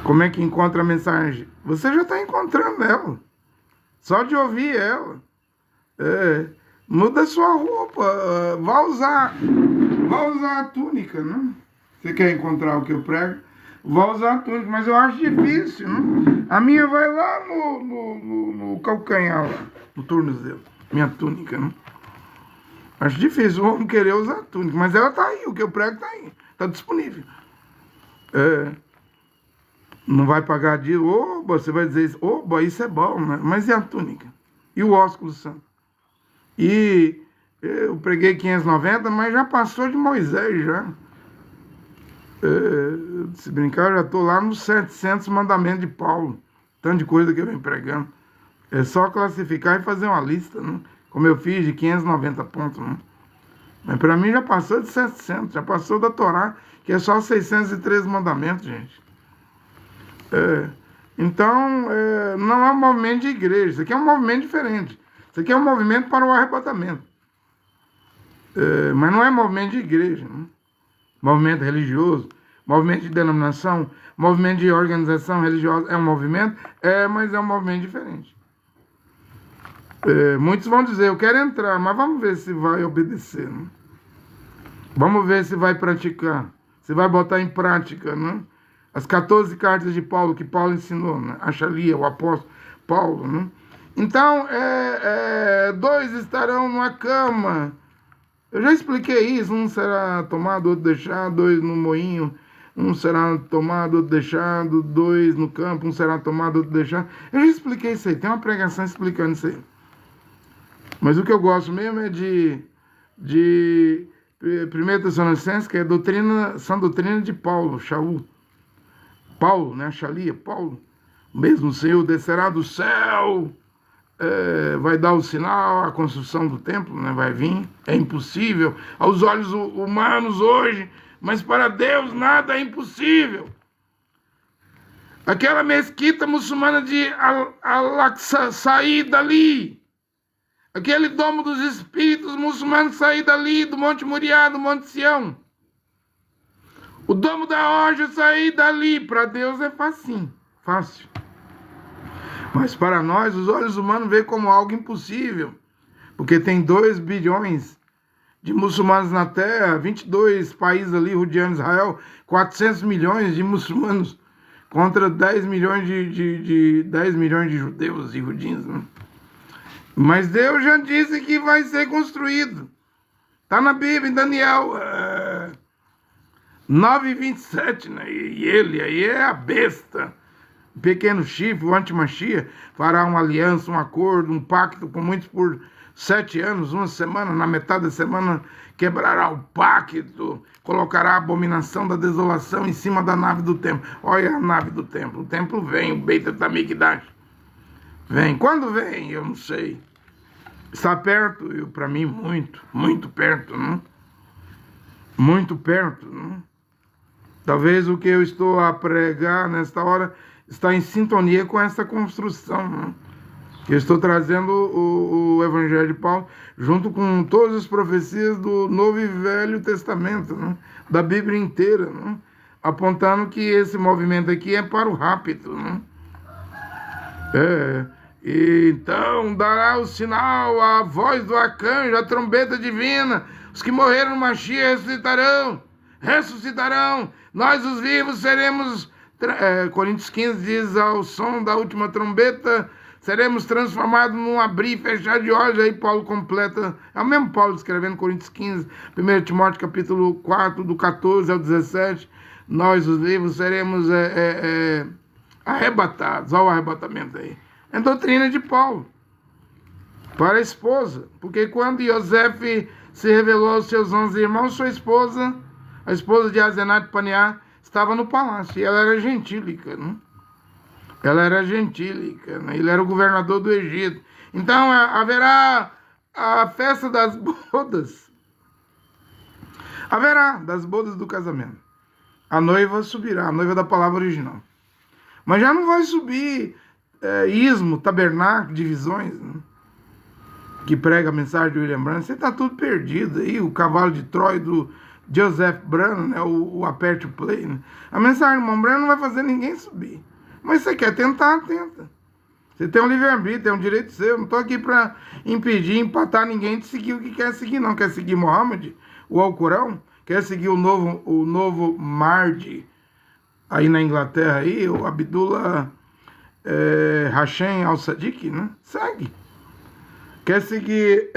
Como é que encontra a mensagem? Você já está encontrando ela. Só de ouvir ela. Muda sua roupa, vá usar a túnica, né? Você quer encontrar o que eu prego? Vá usar a túnica, mas eu acho difícil, né? A minha vai lá no calcanhar, lá, no tornozelo, minha túnica, né? Acho difícil o homem querer usar a túnica, mas ela tá aí, o que eu prego tá aí, tá disponível. Não vai pagar de, você vai dizer isso, isso é bom, né? Mas e a túnica? E o ósculo santo? E eu preguei 590, mas já passou de Moisés, já. Se brincar, eu já estou lá nos 700 mandamentos de Paulo. Tanto de coisa que eu venho pregando. É só classificar e fazer uma lista, né? Como eu fiz de 590 pontos, né? Mas para mim já passou de 700, já passou da Torá, que é só 613 mandamentos, gente. Então, não é um movimento de igreja, isso aqui é um movimento diferente. Isso aqui é um movimento para o arrebatamento. Mas não é movimento de igreja, né? Movimento religioso, movimento de denominação, movimento de organização religiosa. É um movimento? Mas é um movimento diferente. Muitos vão dizer, eu quero entrar, mas vamos ver se vai obedecer, né? Vamos ver se vai praticar, se vai botar em prática, né? As 14 cartas de Paulo, que Paulo ensinou, né? Achalia, o apóstolo Paulo, né? Então, 2 estarão numa cama. Eu já expliquei isso, um será tomado, outro deixado, 2 no moinho. um será tomado, outro deixado, 2 no campo, um será tomado, outro deixado. Eu já expliquei isso aí, tem uma pregação explicando isso aí. Mas o que eu gosto mesmo é de 1 Tessalonicenses, que é sã doutrina de Paulo, Shaul. Paulo, né? Shalia, Paulo. Mesmo o Senhor descerá do céu, vai dar o sinal, a construção do templo, né? Vai vir. É impossível aos olhos humanos hoje, mas para Deus nada é impossível. Aquela mesquita muçulmana de Al-Aqsa sair dali. Aquele domo dos espíritos muçulmanos sair dali, do Monte Moriá, do Monte Sião. O domo da Orja sair dali. Para Deus é facinho, fácil. Mas para nós, os olhos humanos veem como algo impossível. Porque tem 2 bilhões de muçulmanos na Terra, 22 países ali rodeando Israel, 400 milhões de muçulmanos contra 10 milhões de judeus e judeus, né? Mas Deus já disse que vai ser construído. Está na Bíblia, em Daniel 9:27, né? E ele aí é a besta, o pequeno chifre, o antimachia, fará uma aliança, um acordo, um pacto com muitos por 7 anos, uma semana, na metade da semana quebrará o pacto, colocará a abominação da desolação em cima da nave do templo. Olha a nave do templo, o templo vem, o Beit HaMikdash. Vem. Quando vem? Eu não sei. Está perto, e para mim muito, muito perto, não? Muito perto, não? Talvez o que eu estou a pregar nesta hora está em sintonia com essa construção, não? Eu estou trazendo o Evangelho de Paulo junto com todas as profecias do Novo e Velho Testamento, não? Da Bíblia inteira, não? Apontando que esse movimento aqui é para o rapto, não? E então dará o sinal, a voz do arcanjo, a trombeta divina. Os que morreram no Machia ressuscitarão. Nós, os vivos, seremos... Coríntios 15 diz, ao som da última trombeta, seremos transformados num abrir e fechar de olhos. Aí Paulo completa, é o mesmo Paulo escrevendo Coríntios 15, 1 Timóteo capítulo 4, do 14 ao 17. Nós, os vivos, seremos arrebatados. Olha o arrebatamento aí. É doutrina de Paulo para a esposa, porque quando Yosef se revelou aos seus 11 irmãos, sua esposa, a esposa de Asenat Paneah, estava no palácio, e ela era gentílica, né? Ela era gentílica, né? Ele era o governador do Egito. Então haverá a festa das bodas, haverá das bodas do casamento. A noiva subirá, a noiva da palavra original, mas já não vai subir ismo, tabernáculo, divisões, né? Que prega a mensagem de William Branham. Você está tudo perdido aí, o cavalo de Troia do Joseph Branham, né? o aperte o play, né? A mensagem do irmão Branham não vai fazer ninguém subir, mas você quer tentar, tenta. Você tem um livre-arbítrio, tem um direito seu. Eu não estou aqui para impedir, empatar ninguém de seguir o que quer seguir, não. Quer seguir Mohammed, o Alcorão, quer seguir o novo Mahdi aí na Inglaterra, aí, o Abdullah Hashem Al-Sadiq, né? Segue. Quer seguir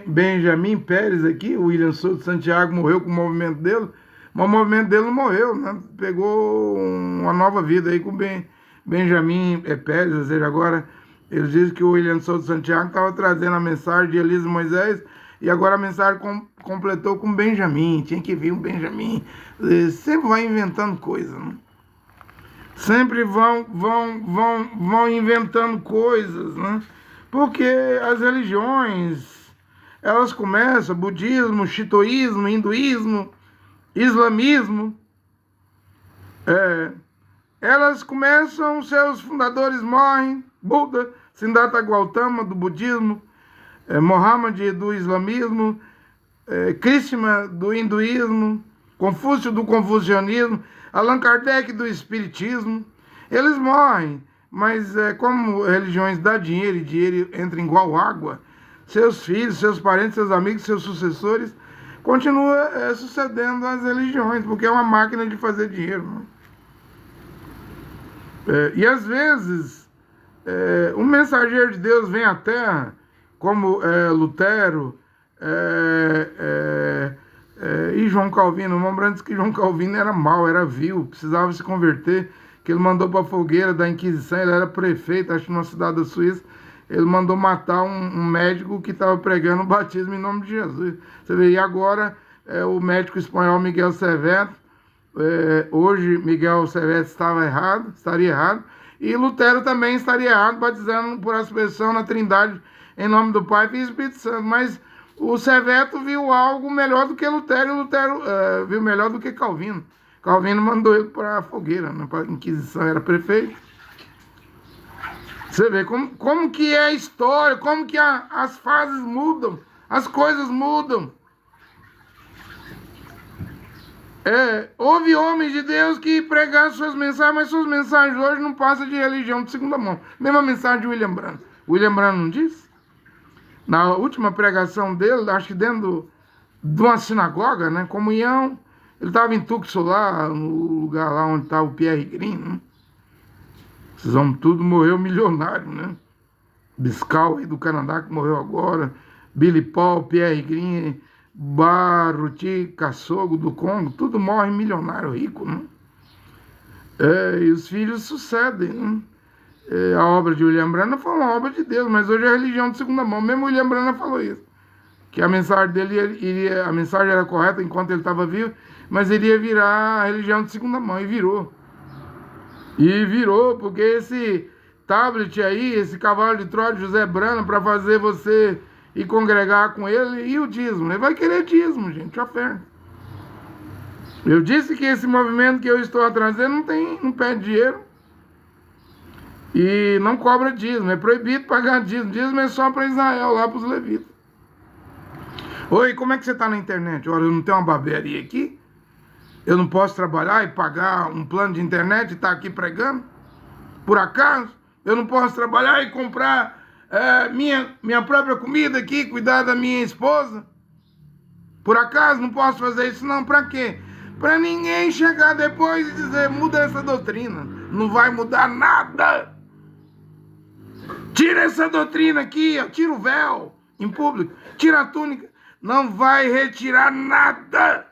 Benjamin Pérez aqui, o William Souto de Santiago morreu com o movimento dele, mas o movimento dele não morreu, né? Pegou uma nova vida aí com Benjamin Pérez, ou seja, agora eles dizem que o William Souto de Santiago estava trazendo a mensagem de Elias e Moisés, e agora a mensagem completou com Benjamin, tinha que vir um Benjamin. Sempre vai inventando coisa, né? Sempre vão inventando coisas, né? Porque as religiões, elas começam, budismo, shintoísmo, hinduísmo, islamismo, elas começam, seus fundadores morrem, Buda, Siddhartha Gautama do budismo, Mohammed do islamismo, Krishna do hinduísmo, Confúcio do confucionismo, Allan Kardec do espiritismo. Eles morrem, mas como religiões dão dinheiro e dinheiro entra igual água, seus filhos, seus parentes, seus amigos, seus sucessores continuam sucedendo as religiões, porque é uma máquina de fazer dinheiro, né? E às vezes um mensageiro de Deus vem à Terra, como Lutero, E João Calvino, o irmão disse que João Calvino era mau, era vil, precisava se converter, que ele mandou para a fogueira da Inquisição, ele era prefeito, acho que numa cidade da Suíça, ele mandou matar um médico que estava pregando o batismo em nome de Jesus. Você vê, e agora o médico espanhol Miguel Servet, hoje Miguel Servet estaria errado, e Lutero também estaria errado, batizando por aspersão na Trindade em nome do Pai, Filho e Espírito Santo, mas o Serveto viu algo melhor do que Lutero, e Lutero viu melhor do que Calvino. Calvino mandou ele para a fogueira, né, para a Inquisição, era prefeito. Você vê como que é a história, como que as fases mudam, as coisas mudam. Houve homens de Deus que pregaram suas mensagens, mas suas mensagens hoje não passam de religião de segunda mão. Mesma mensagem de William Branham. William Branham não disse? Na última pregação dele, acho que dentro de uma sinagoga, né, comunhão, ele estava em Tucson lá, no lugar lá onde estava o Pierre Green, né? Esses homens tudo morreu milionário, né? Biscal aí do Canadá que morreu agora, Billy Paul, Pierre Green, Baruti, Kassogo do Congo, tudo morre milionário, rico, né? E os filhos sucedem, né? A obra de William Branham foi uma obra de Deus, mas hoje é religião de segunda mão. Mesmo William Branham falou isso, que a mensagem dele a mensagem era correta enquanto ele estava vivo, mas iria virar religião de segunda mão, e virou. E virou, porque esse tablet aí, esse cavalo de Troia de José Branham, para fazer você ir congregar com ele, e o dízimo. Ele vai querer dízimo, gente, oferta. Eu disse que esse movimento que eu estou trazendo não pede dinheiro e não cobra dízimo. É proibido pagar dízimo. Dízimo é só para Israel, lá para os levitas. Oi, como é que você está na internet? Olha, eu não tenho uma barbearia aqui. Eu não posso trabalhar e pagar um plano de internet e estar aqui pregando? Por acaso? Eu não posso trabalhar e comprar minha própria comida aqui, cuidar da minha esposa? Por acaso não posso fazer isso? Não, para quê? Para ninguém chegar depois e dizer, muda essa doutrina. Não vai mudar nada. Tira essa doutrina aqui, ó, tira o véu em público, tira a túnica. Não vai retirar nada.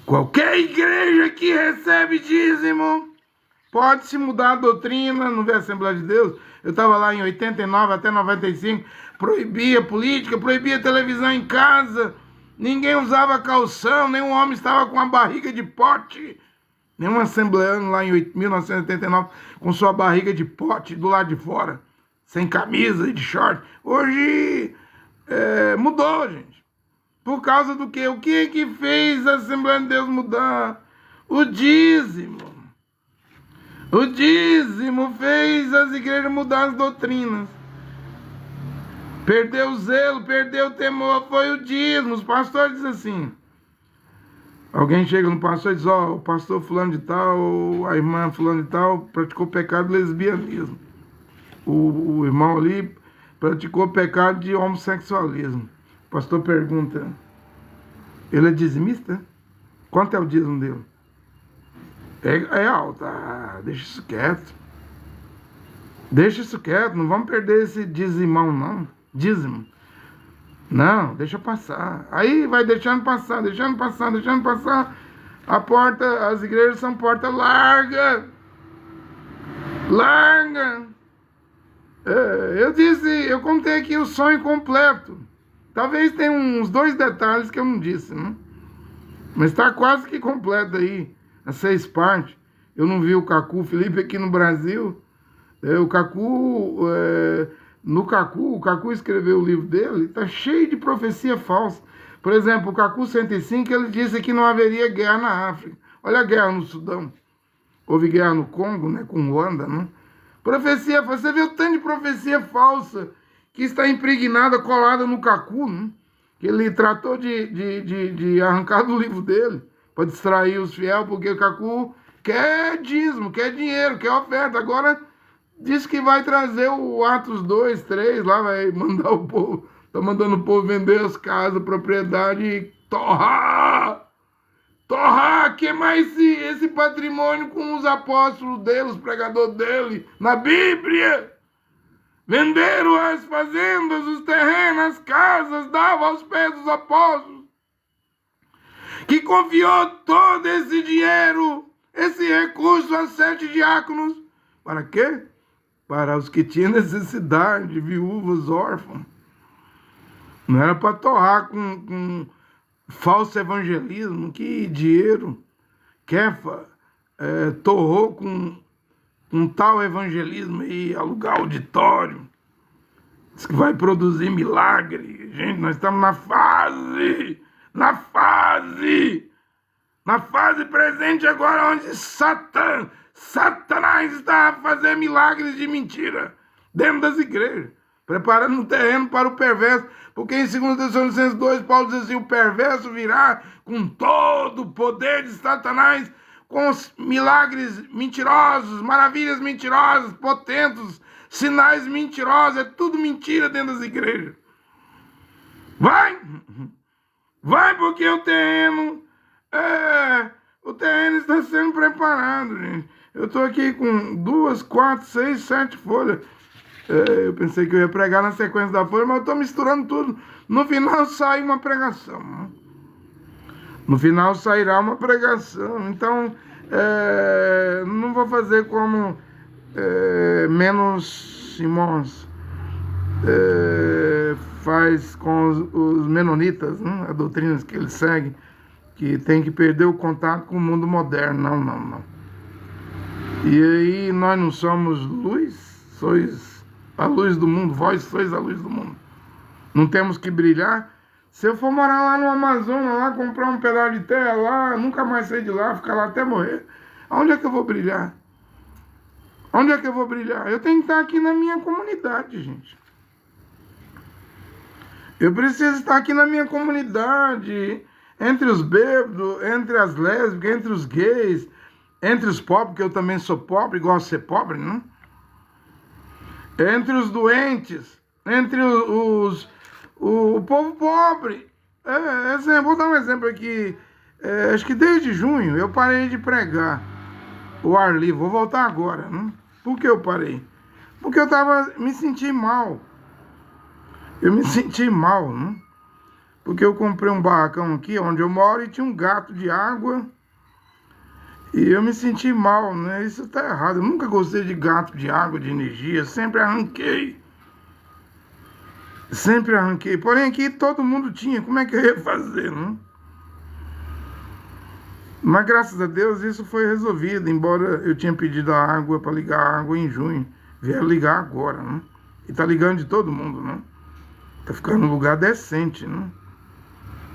Qualquer igreja que recebe dízimo pode se mudar a doutrina, não vê a Assembleia de Deus. Eu estava lá em 89 até 95, proibia política, proibia televisão em casa, ninguém usava calção, nenhum homem estava com a barriga de pote, nenhum assembleano lá em 1989 com sua barriga de pote do lado de fora, sem camisa e de short. Hoje mudou, gente. Por causa do quê? O que fez a Assembleia de Deus mudar? O dízimo. O dízimo fez as igrejas mudar as doutrinas. Perdeu o zelo, perdeu o temor, foi o dízimo. Os pastores dizem assim. Alguém chega no pastor e diz, ó, o pastor fulano de tal, a irmã fulano de tal, praticou pecado de lesbianismo. O irmão ali praticou pecado de homossexualismo. O pastor pergunta, ele é dizimista? Quanto é o dízimo dele? É alto. Deixa isso quieto. Deixa isso quieto, não vamos perder esse dizimão, não. Dízimo. Não, deixa passar. Aí vai deixando passar, deixando passar, deixando passar. A porta, as igrejas são porta larga. Larga. Eu contei aqui o sonho completo. Talvez tenha uns 2 detalhes que eu não disse, né? Mas está quase que completo aí, as 6 partes. Eu não vi o Cacu Felipe aqui no Brasil. O Cacu escreveu o livro dele, está cheio de profecia falsa. Por exemplo, o Cacu 105, ele disse que não haveria guerra na África. Olha a guerra no Sudão. Houve guerra no Congo, né, com Ruanda, né? Profecia falsa. Você vê o tanto de profecia falsa que está impregnada, colada no Cacu, né? Que ele tratou de arrancar do livro dele, para distrair os fiéis, porque o Cacu quer dízimo, quer dinheiro, quer oferta. Agora diz que vai trazer o Atos 2, 3, lá vai mandar o povo, tá mandando o povo vender as casas, propriedade e torrar, queimar esse patrimônio com os apóstolos dele, os pregadores dele, na Bíblia. Venderam as fazendas, os terrenos, as casas, davam aos pés dos apóstolos. que confiou todo esse dinheiro, esse recurso a 7 diáconos. Para quê? Para os que tinham necessidade, viúvas, órfãos. Não era para torrar com falso evangelismo, que dinheiro. Kefa torrou com tal evangelismo e alugar auditório. Diz que vai produzir milagre. Gente, nós estamos na fase presente agora, onde Satanás está a fazer milagres de mentira dentro das igrejas, preparando o terreno para o perverso, porque em 2 Tessalonicenses 2, Paulo diz assim, o perverso virá com todo o poder de Satanás, com os milagres mentirosos, maravilhas mentirosas, potentes, sinais mentirosos, é tudo mentira dentro das igrejas. Vai porque o terreno está sendo preparado, gente. Eu estou aqui com 2, 4, 6, 7 folhas. Eu pensei que eu ia pregar na sequência da folha, mas eu estou misturando tudo. No final sai uma pregação. No final sairá uma pregação. Então, não vou fazer como Menos Simões faz com os menonitas, né? A doutrina que eles seguem, que tem que perder o contato com o mundo moderno. Não. E aí nós não somos luz, sois a luz do mundo, vós sois a luz do mundo. Não temos que brilhar. Se eu for morar lá no Amazonas, lá comprar um pedaço de terra lá, nunca mais sair de lá, ficar lá até morrer, onde é que eu vou brilhar? Onde é que eu vou brilhar? Eu tenho que estar aqui na minha comunidade, gente. Eu preciso estar aqui na minha comunidade, entre os bêbados, entre as lésbicas, entre os gays, entre os pobres, porque eu também sou pobre, gosto de ser pobre, né? Entre os doentes, entre o povo pobre. Vou dar um exemplo aqui. Acho que desde junho eu parei de pregar o ar livre. Vou voltar agora, né? Por que eu parei? Porque eu me senti mal. Eu me senti mal, né? Porque eu comprei um barracão aqui onde eu moro e tinha um gato de água. E eu me senti mal, né? Isso tá errado. Eu nunca gostei de gato de água, de energia. Sempre arranquei. Porém, aqui todo mundo tinha. Como é que eu ia fazer, né? Mas graças a Deus isso foi resolvido. Embora eu tinha pedido a água para ligar a água em junho. Vieram ligar agora, né? E tá ligando de todo mundo, né? Tá ficando um lugar decente, né?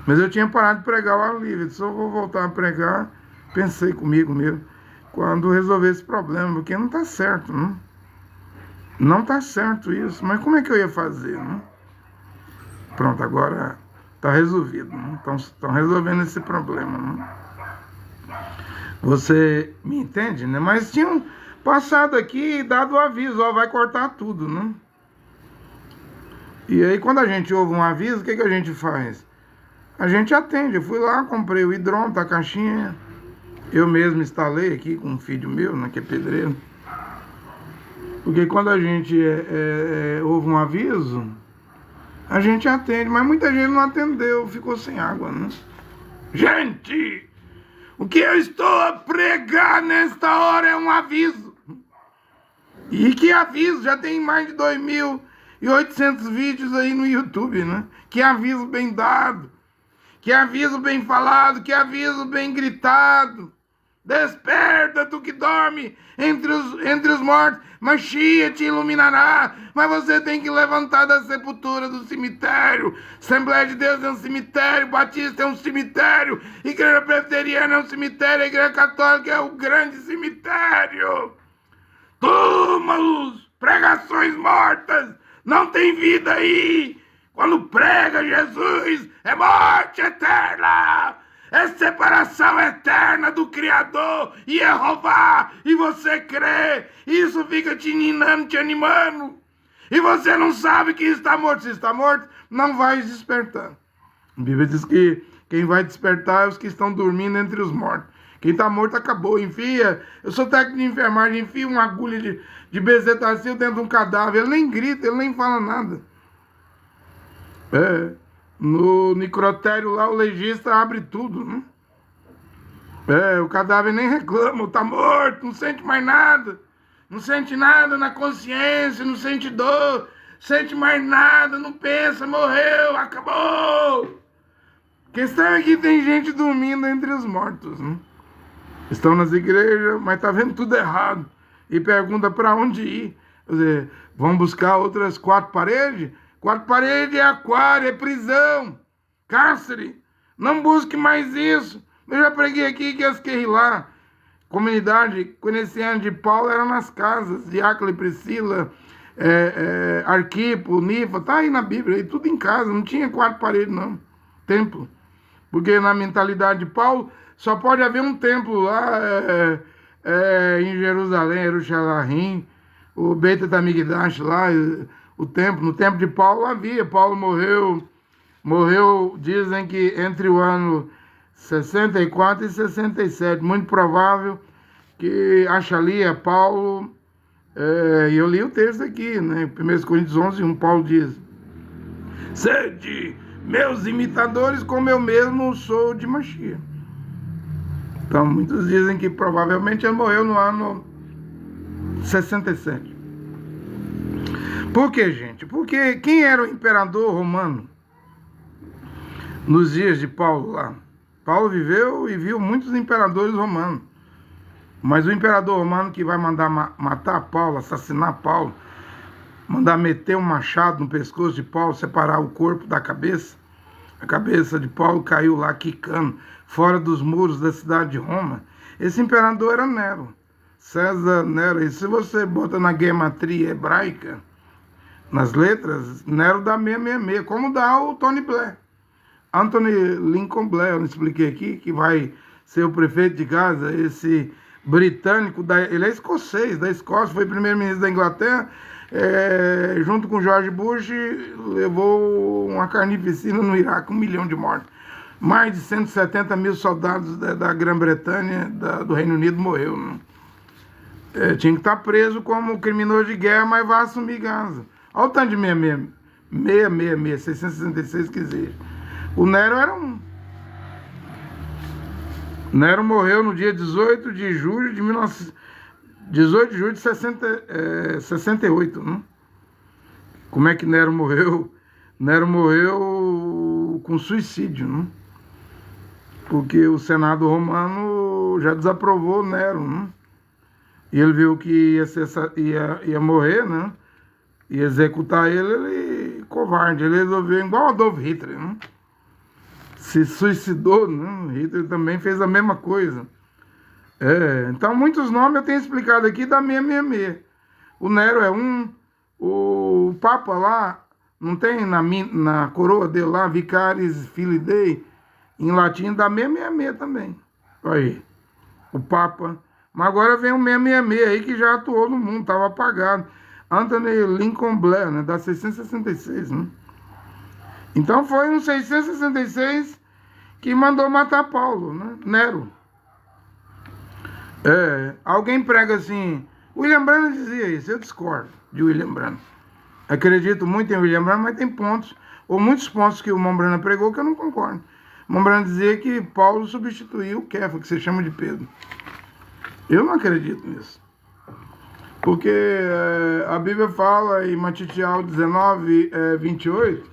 Mas eu tinha parado de pregar o ar livre. Só vou voltar a pregar. Pensei comigo mesmo. Quando resolver esse problema. Porque não tá certo, né? Não tá certo isso. Mas como é que eu ia fazer, né? Pronto, agora tá resolvido, né? Estão resolvendo esse problema, né? Você me entende, né? Mas tinham passado aqui e dado o aviso, ó, vai cortar tudo, né? E aí quando a gente ouve um aviso, o que a gente faz? A gente atende. Eu fui lá, comprei o hidrômetro, a caixinha. Eu mesmo instalei aqui com um filho meu, né, que é pedreiro. Porque quando a gente ouve um aviso, a gente atende. Mas muita gente não atendeu, ficou sem água, né? Gente, o que eu estou a pregar nesta hora é um aviso. E que aviso? Já tem mais de 2.800 vídeos aí no YouTube, né? Que aviso bem dado. Que aviso bem falado, que aviso bem gritado. Desperta, tu que dorme entre os mortos, Mashiach te iluminará. Mas você tem que levantar da sepultura do cemitério. Assembleia de Deus é um cemitério, Batista é um cemitério, Igreja Presbiteriana é um cemitério, a Igreja Católica é o grande cemitério. Túmulos, pregações mortas, não tem vida aí. Quando prega Jesus, é morte eterna. É separação eterna do Criador e Jeová. E você crê. Isso fica te ninando, te animando. E você não sabe que está morto. Se está morto, não vai despertar. A Bíblia diz que quem vai despertar é os que estão dormindo entre os mortos. Quem está morto acabou. Enfia. Eu sou técnico de enfermagem. Enfia uma agulha de bezetacil dentro de um cadáver. Ele nem grita, ele nem fala nada. No necrotério lá, o legista abre tudo, né? O cadáver nem reclama, tá morto, não sente mais nada. Não sente nada na consciência, não sente dor, sente mais nada, não pensa, morreu, acabou. A questão é que tem gente dormindo entre os mortos, né? Estão nas igrejas, mas tá vendo tudo errado. E pergunta para onde ir. Quer dizer, vão buscar outras 4 paredes? 4 paredes é aquário, é prisão, cárcere. Não busque mais isso. Eu já preguei aqui que as que lá, comunidade conhecendo de Paulo era nas casas, de Áquila e Priscila, Arquipo, Nifa, tá aí na Bíblia, e tudo em casa, não tinha 4 paredes não, templo. Porque na mentalidade de Paulo, só pode haver um templo lá em Jerusalém, Jerusalém, o Beit Tamigdash lá, o templo, no tempo de Paulo havia, Paulo morreu, dizem que entre o ano 64 e 67, muito provável que acharia Paulo, e eu li o texto aqui, né, 1 Coríntios 11, 1, Paulo diz: sede meus imitadores como eu mesmo sou de Mashiach. Então muitos dizem que provavelmente ele morreu no ano 67. Por que, gente? Porque quem era o imperador romano nos dias de Paulo lá? Paulo viveu e viu muitos imperadores romanos. Mas o imperador romano que vai mandar matar Paulo, assassinar Paulo, mandar meter um machado no pescoço de Paulo, separar o corpo da cabeça, a cabeça de Paulo caiu lá quicando, fora dos muros da cidade de Roma. Esse imperador era Nero, César Nero. E se você bota na gematria hebraica, nas letras, Nero dá 666, como dá o Tony Blair. Anthony Lincoln Blair, eu expliquei aqui, que vai ser o prefeito de Gaza, esse britânico, ele é escocês, da Escócia, foi primeiro-ministro da Inglaterra, junto com George Bush, levou uma carnificina no Iraque, 1 milhão de mortos. Mais de 170 mil soldados da Grã-Bretanha, do Reino Unido, morreu. Né? Tinha que estar preso como criminoso de guerra, mas vai assumir Gaza. Olha o tanto de 666, que existe. O Nero era um. Nero morreu no dia 18 de julho de 68. Né? Como é que Nero morreu? Nero morreu com suicídio. Né? Porque o Senado romano já desaprovou Nero. Né? E ele viu que ia morrer, né? Ia executar ele covarde. Ele resolveu, igual Adolf Hitler, né? Se suicidou, né? Hitler também fez a mesma coisa. Então, muitos nomes eu tenho explicado aqui da 666. O Nero é um, o Papa lá, não tem na coroa dele lá, Vicaris Filii Dei, em latim dá 666 também. Aí, o Papa. Mas agora vem o 666 aí que já atuou no mundo, estava apagado. Anthony Lincoln Blair, né? Da 666, né? Então foi em 666 que mandou matar Paulo, né? Nero. Alguém prega assim, William Branham dizia isso, eu discordo de William Branham. Acredito muito em William Branham, mas tem pontos, ou muitos pontos que o Mom Branham pregou que eu não concordo. O Mom Branham dizia que Paulo substituiu o Kefa, que se chama de Pedro. Eu não acredito nisso. Porque a Bíblia fala em Matitial 19, 28,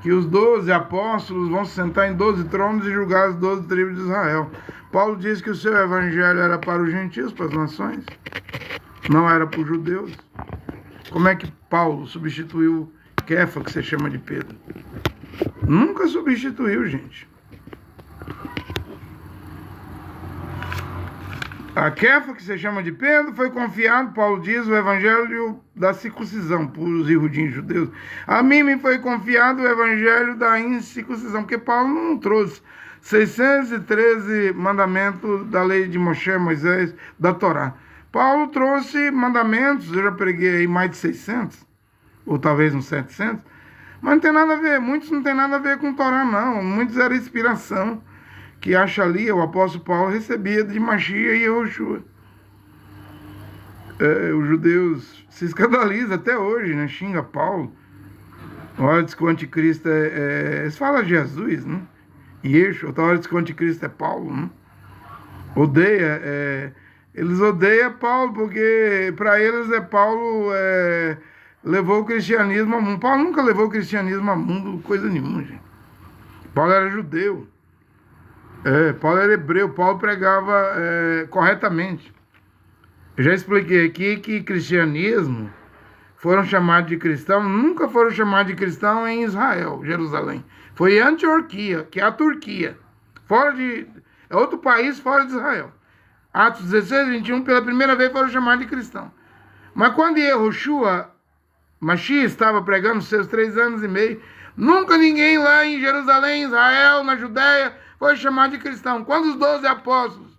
que os 12 apóstolos vão se sentar em 12 tronos e julgar as 12 tribos de Israel. Paulo diz que o seu evangelho era para os gentios, para as nações, não era para os judeus. Como é que Paulo substituiu Kefa, que se chama de Pedro? Nunca substituiu, gente. A Kefa, que se chama de Pedro, foi confiado, Paulo diz, o evangelho da circuncisão, para os irudinhos judeus. A mim me foi confiado o evangelho da incircuncisão, porque Paulo não trouxe 613 mandamentos da lei de Moisés, da Torá. Paulo trouxe mandamentos, eu já preguei aí mais de 600, ou talvez uns 700, mas não tem nada a ver, muitos não tem nada a ver com Torá, não. Muitos eram inspiração que ali o apóstolo Paulo recebia de Mashiach e Yehoshua. Os judeus se escandalizam até hoje, né? Xinga Paulo. Olha, diz que o anticristo eles falam Jesus, né? Yeshua, outra hora diz que o anticristo é Paulo, né? Odeia, eles odeiam Paulo, porque para eles Paulo levou o cristianismo ao mundo. Paulo nunca levou o cristianismo ao mundo, coisa nenhuma, gente. Paulo era judeu. Paulo era hebreu. Paulo pregava corretamente. Eu já expliquei aqui que cristianismo foram chamados de cristão, nunca foram chamados de cristão em Israel, Jerusalém. Foi em Antioquia, que é a Turquia. É outro país fora de Israel. Atos 16, 21, pela primeira vez foram chamados de cristão. Mas quando Yehoshua, Mashiach, estava pregando os seus 3 anos e meio, nunca ninguém lá em Jerusalém, Israel, na Judéia, foi chamado de cristão. Quando os 12 apóstolos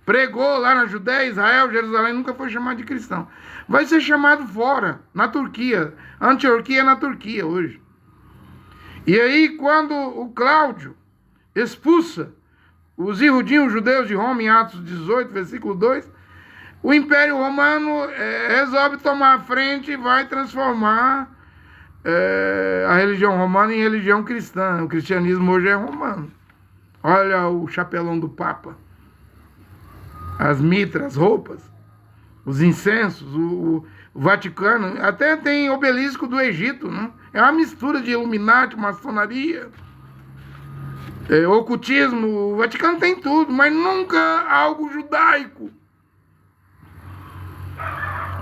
pregou lá na Judéia, Israel, Jerusalém, nunca foi chamado de cristão. Vai ser chamado fora, na Turquia. Antioquia é na Turquia hoje. E aí, quando o Cláudio expulsa os Ihudim, os judeus de Roma, em Atos 18, versículo 2, o Império Romano resolve tomar a frente e vai transformar a religião romana em religião cristã. O cristianismo hoje é romano. Olha o chapelão do Papa, as mitras, as roupas, os incensos, o Vaticano. Até tem obelisco do Egito, né? É uma mistura de Illuminati, maçonaria, ocultismo. O Vaticano tem tudo, mas nunca algo judaico.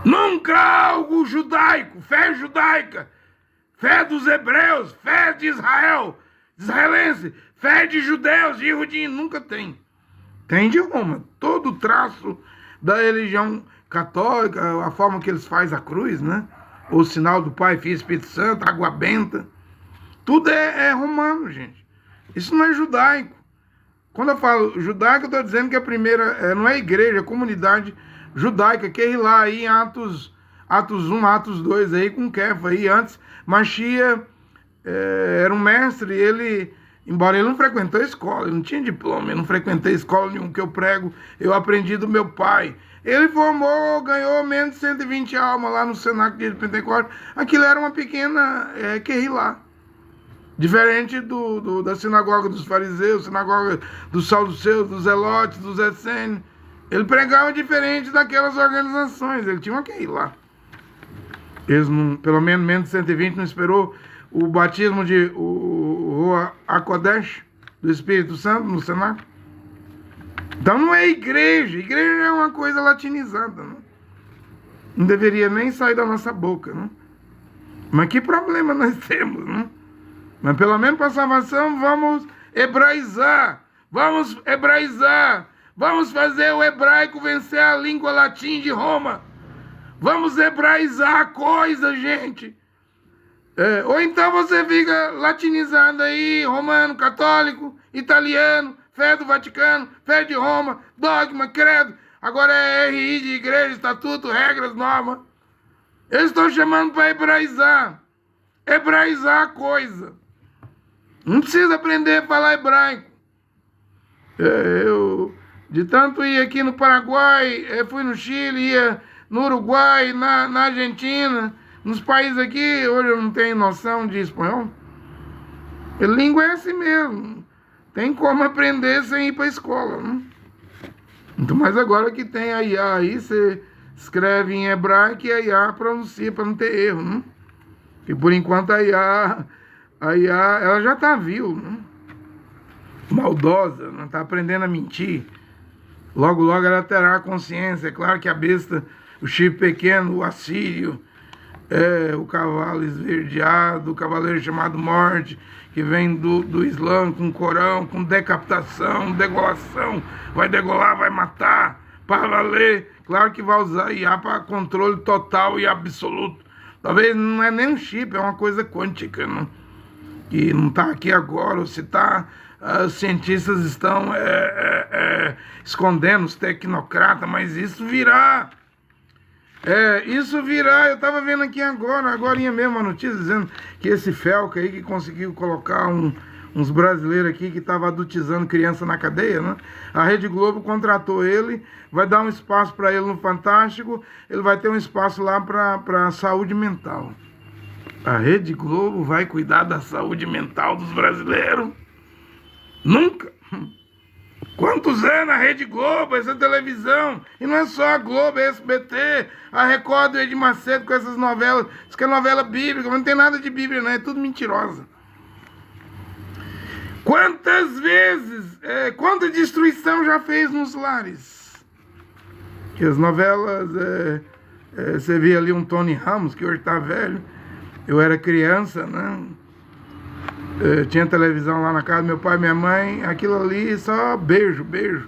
Nunca algo judaico, fé judaica, fé dos hebreus, fé de Israel, israelense, fé de judeus, de Ihudim, nunca tem. Tem de Roma. Todo o traço da religião católica, a forma que eles fazem a cruz, né? O sinal do Pai, Filho e Espírito Santo, água benta. Tudo é romano, gente. Isso não é judaico. Quando eu falo judaico, eu estou dizendo que a primeira, não é igreja, é comunidade judaica, que é lá aí em Atos 1, Atos 2, aí com Kefa. Aí antes, Mashiach era um mestre, ele, embora ele não frequentou a escola, ele não tinha diploma, eu não frequentei escola nenhuma que eu prego, eu aprendi do meu pai. Ele formou, ganhou menos de 120 almas lá no Cenáculo de Pentecostes. Aquilo era uma pequena Querrilá. Diferente da sinagoga dos fariseus, sinagoga dos saduceus, dos zelotes, dos essênios. Ele pregava diferente daquelas organizações. Ele tinha uma Querrilá. Eles, pelo menos de 120, não esperou o batismo de o Akodesh, do Espírito Santo, no Cenáculo. Então não é igreja. Igreja é uma coisa latinizada, né? Não deveria nem sair da nossa boca, né? Mas que problema nós temos, né? Mas pelo menos para a salvação vamos hebraizar. Vamos hebraizar. Vamos fazer o hebraico vencer a língua latim de Roma. Vamos hebraizar a coisa, gente. Ou então você fica latinizando aí, romano, católico, italiano, fé do Vaticano, fé de Roma, dogma, credo. Agora é RI de igreja, estatuto, regras, normas. Eu estou chamando para hebraizar. Hebraizar a coisa. Não precisa aprender a falar hebraico. Eu, de tanto ir aqui no Paraguai, fui no Chile, ia no Uruguai, na Argentina, nos países aqui, hoje eu não tenho noção de espanhol. A língua é assim mesmo. Tem como aprender sem ir para a escola, né? Muito mais agora que tem a IA aí, você escreve em hebraico e a IA pronuncia para não ter erro, né? E por enquanto a IA ela já está vil, né? Maldosa, não está aprendendo a mentir. Logo, logo ela terá consciência. É claro que a besta, o chifre pequeno, o assírio, o cavalo esverdeado, o cavaleiro chamado morte, que vem do Islã, com Corão, com decapitação, degolação, vai degolar, vai matar, para valer. Claro que vai usar IA para controle total e absoluto. Talvez não é nem um chip, é uma coisa quântica, né? Que não está aqui agora, ou se está, os cientistas estão escondendo, os tecnocratas, mas isso virá. Isso virá. Eu estava vendo aqui agorinha mesmo a notícia, dizendo que esse Felca aí que conseguiu colocar uns brasileiros aqui que estavam adultizando criança na cadeia, né? A Rede Globo contratou ele, vai dar um espaço para ele no Fantástico, ele vai ter um espaço lá para saúde mental. A Rede Globo vai cuidar da saúde mental dos brasileiros? Nunca! Quantos anos a Rede Globo, essa televisão, e não é só a Globo, é a SBT, a Record do Edir Macedo com essas novelas, isso que é novela bíblica, mas não tem nada de Bíblia não, é tudo mentirosa. Quantas vezes, quanta destruição já fez nos lares? Que as novelas, você via ali um Tony Ramos, que hoje tá velho, eu era criança, né? Tinha televisão lá na casa do meu pai e minha mãe, aquilo ali só beijo, beijo.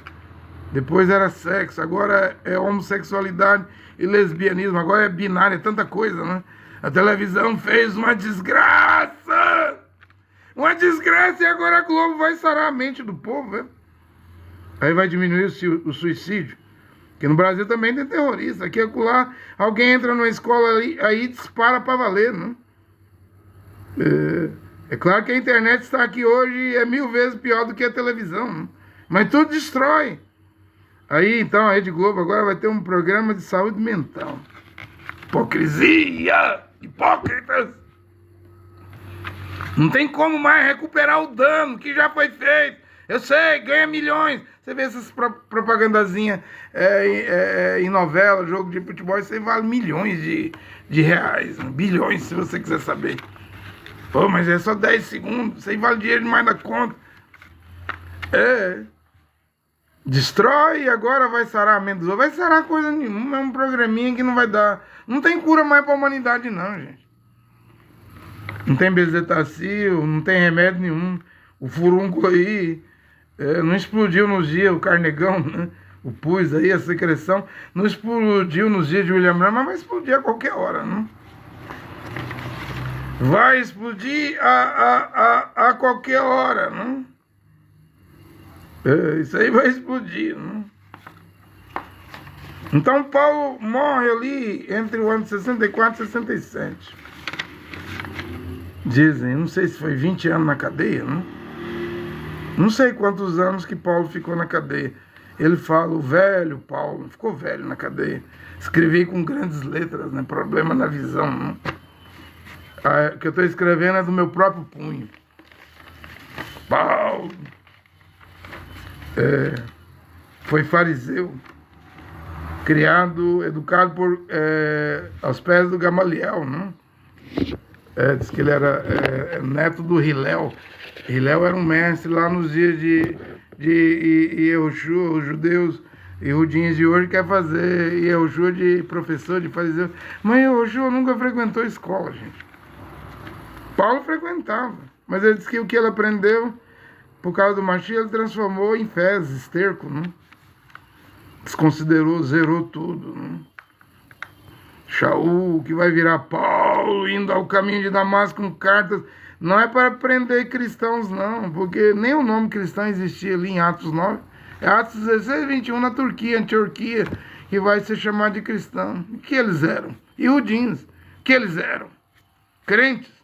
Depois era sexo, agora é homossexualidade e lesbianismo, agora é binário, é tanta coisa, né? A televisão fez uma desgraça! Uma desgraça, e agora a Globo vai sarar a mente do povo, né? Aí vai diminuir o suicídio. Porque no Brasil também tem terrorista. Aqui e acolá, alguém entra numa escola ali, aí dispara pra valer, né? É claro que a internet está aqui hoje é 1000 vezes pior do que a televisão, né? Mas tudo destrói. Aí então a Rede Globo agora vai ter um programa de saúde mental. Hipocrisia! Hipócritas! Não tem como mais recuperar o dano que já foi feito. Eu sei, ganha milhões. Você vê essas propagandazinhas em novela, jogo de futebol, isso aí vale milhões de reais. Bilhões, se você quiser saber. Pô, mas é só 10 segundos, isso aí vale dinheiro demais da conta. Destrói e agora vai sarar a mente dos outros. Vai sarar coisa nenhuma, é um programinha que não vai dar. Não tem cura mais pra humanidade não, gente. Não tem bezetacil, não tem remédio nenhum. O furúnculo aí não explodiu nos dias, o carnegão, né? O pus aí, a secreção, não explodiu nos dias de William Brandt, mas vai explodir a qualquer hora, né? Vai explodir a qualquer hora, né? Isso aí vai explodir, né? Então Paulo morre ali entre o ano 64 e 67. Dizem, não sei se foi 20 anos na cadeia, né? Não sei quantos anos que Paulo ficou na cadeia. Ele fala, o velho Paulo, ficou velho na cadeia. Escrevi com grandes letras, né? Problema na visão, né? O que eu estou escrevendo é do meu próprio punho. Paulo foi fariseu, criado, educado aos pés do Gamaliel, né? Diz que ele era neto do Hilel. Hilel era um mestre lá nos dias de Yehoshua, os judeus Yehudins de hoje quer fazer Yehoshua de professor, de fariseu. Mas Yehoshua nunca frequentou escola, gente. Paulo frequentava, mas ele disse que o que ele aprendeu, por causa do Mashiach, ele transformou em fezes, esterco, né? Desconsiderou, zerou tudo, né? Shaul, que vai virar Paulo, indo ao caminho de Damasco com cartas, não é para prender cristãos, não, porque nem o nome cristão existia ali em Atos 9. É Atos 16, 21, na Turquia, Antioquia, que vai ser chamado de cristão. O que eles eram? Yehudins. O que eles eram? Crentes.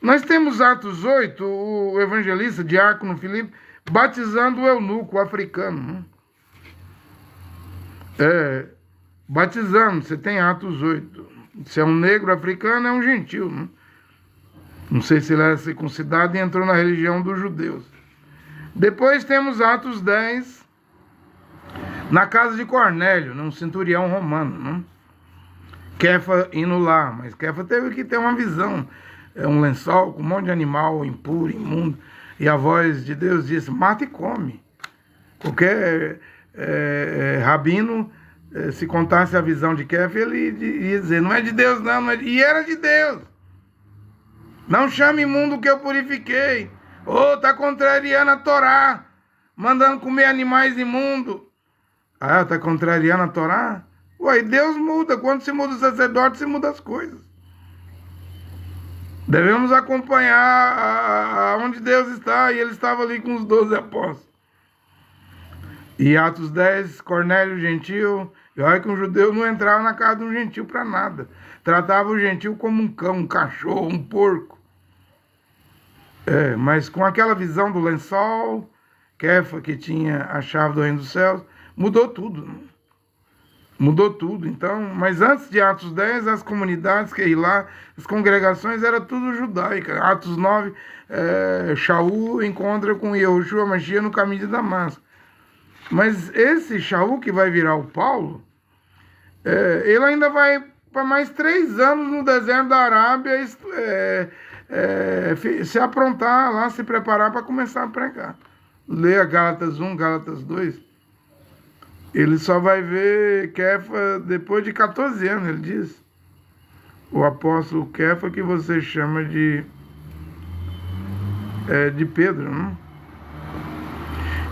Nós temos Atos 8, o evangelista, diácono Filipe, batizando o eunuco, o africano. Batizando, você tem Atos 8. Se é um negro africano, é um gentil. Né? Não sei se ele era circuncidado e entrou na religião dos judeus. Depois temos Atos 10, na casa de Cornélio, um centurião romano. Né? Kefa indo lá, mas Kefa teve que ter uma visão. Um lençol com um monte de animal impuro, imundo. E a voz de Deus disse, mata e come. Qualquer rabino, se contasse a visão de Kefa, ele ia dizer, não é de Deus não, e era de Deus. Não chame imundo que eu purifiquei. Tá contrariando a Torá, mandando comer animais imundos. Tá contrariando a Torá? Ué, Deus muda, quando se muda o sacerdote, se muda as coisas. Devemos acompanhar onde Deus está, e ele estava ali com os 12 apóstolos. E Atos 10, Cornélio, gentil, e olha que um judeu não entrava na casa de um gentil para nada. Tratava o gentil como um cão, um cachorro, um porco. Mas com aquela visão do lençol, Kefa, que tinha a chave do reino dos céus, mudou tudo. Né? Mudou tudo, então. Mas antes de Atos 10, as comunidades que lá, as congregações, era tudo judaica. Atos 9, Shaul encontra com Yehoshua Mashiach no caminho de Damasco. Mas esse Shaul que vai virar o Paulo, ele ainda vai para mais 3 anos no deserto da Arábia se aprontar lá, se preparar para começar a pregar. Leia Gálatas 1, Gálatas 2. Ele só vai ver Kefa depois de 14 anos, ele diz. O apóstolo Kefa que você chama de Pedro, né?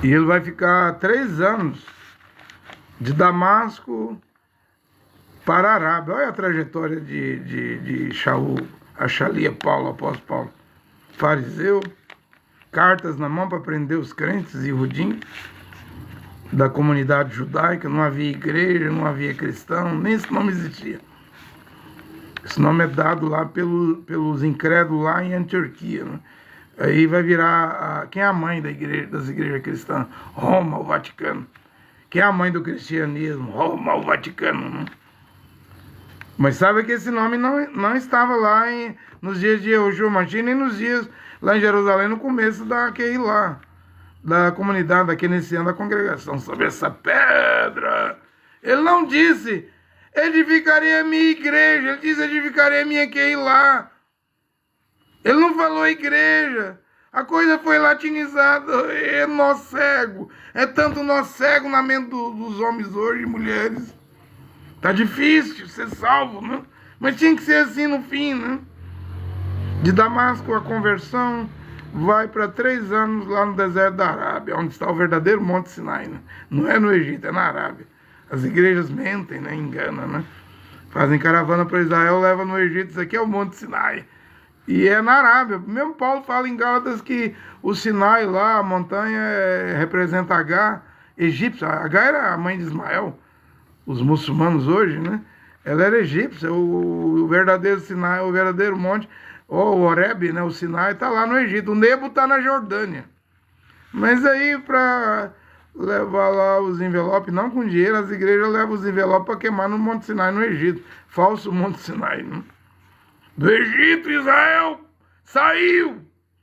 E ele vai ficar 3 anos de Damasco para a Arábia. Olha a trajetória de Shaul, Achalia, Paulo, apóstolo Paulo. Fariseu, cartas na mão para prender os crentes e Rudim da comunidade judaica, não havia igreja, não havia cristão, nem esse nome existia. Esse nome é dado lá pelos incrédulos lá em Antioquia, né? Aí vai virar, quem é a mãe das igrejas cristãs? Roma, o Vaticano. Quem é a mãe do cristianismo? Roma, o Vaticano, né? Mas sabe que esse nome não estava lá nos dias de Yehoshua Mashiach, nem nos dias lá em Jerusalém, no começo da comunidade, da keynesiana, da congregação, sobre essa pedra. Ele não disse, edificarei a minha igreja, ele disse, edificarei a minha Keilah. Ele não falou igreja, a coisa foi latinizada, é nó cego, é tanto nó cego na mente dos homens hoje e mulheres. Tá difícil ser salvo, né? Mas tinha que ser assim no fim, né? De Damasco a conversão vai para 3 anos lá no deserto da Arábia, onde está o verdadeiro Monte Sinai, né? Não é no Egito, é na Arábia. As igrejas mentem, né? Enganam, né? Fazem caravana para Israel, levam no Egito, isso aqui é o Monte Sinai. E é na Arábia. Mesmo Paulo fala em Gálatas que o Sinai lá, a montanha, representa H, egípcia. H era a mãe de Ismael. Os muçulmanos hoje, né? Ela era egípcia. O verdadeiro Sinai, o verdadeiro monte, ou o Horeb, né? O Sinai está lá no Egito. O Nebo está na Jordânia. Mas aí, para levar lá os envelopes, não com dinheiro, as igrejas levam os envelopes para queimar no Monte Sinai, no Egito. Falso Monte Sinai, né? Do Egito, Israel saiu.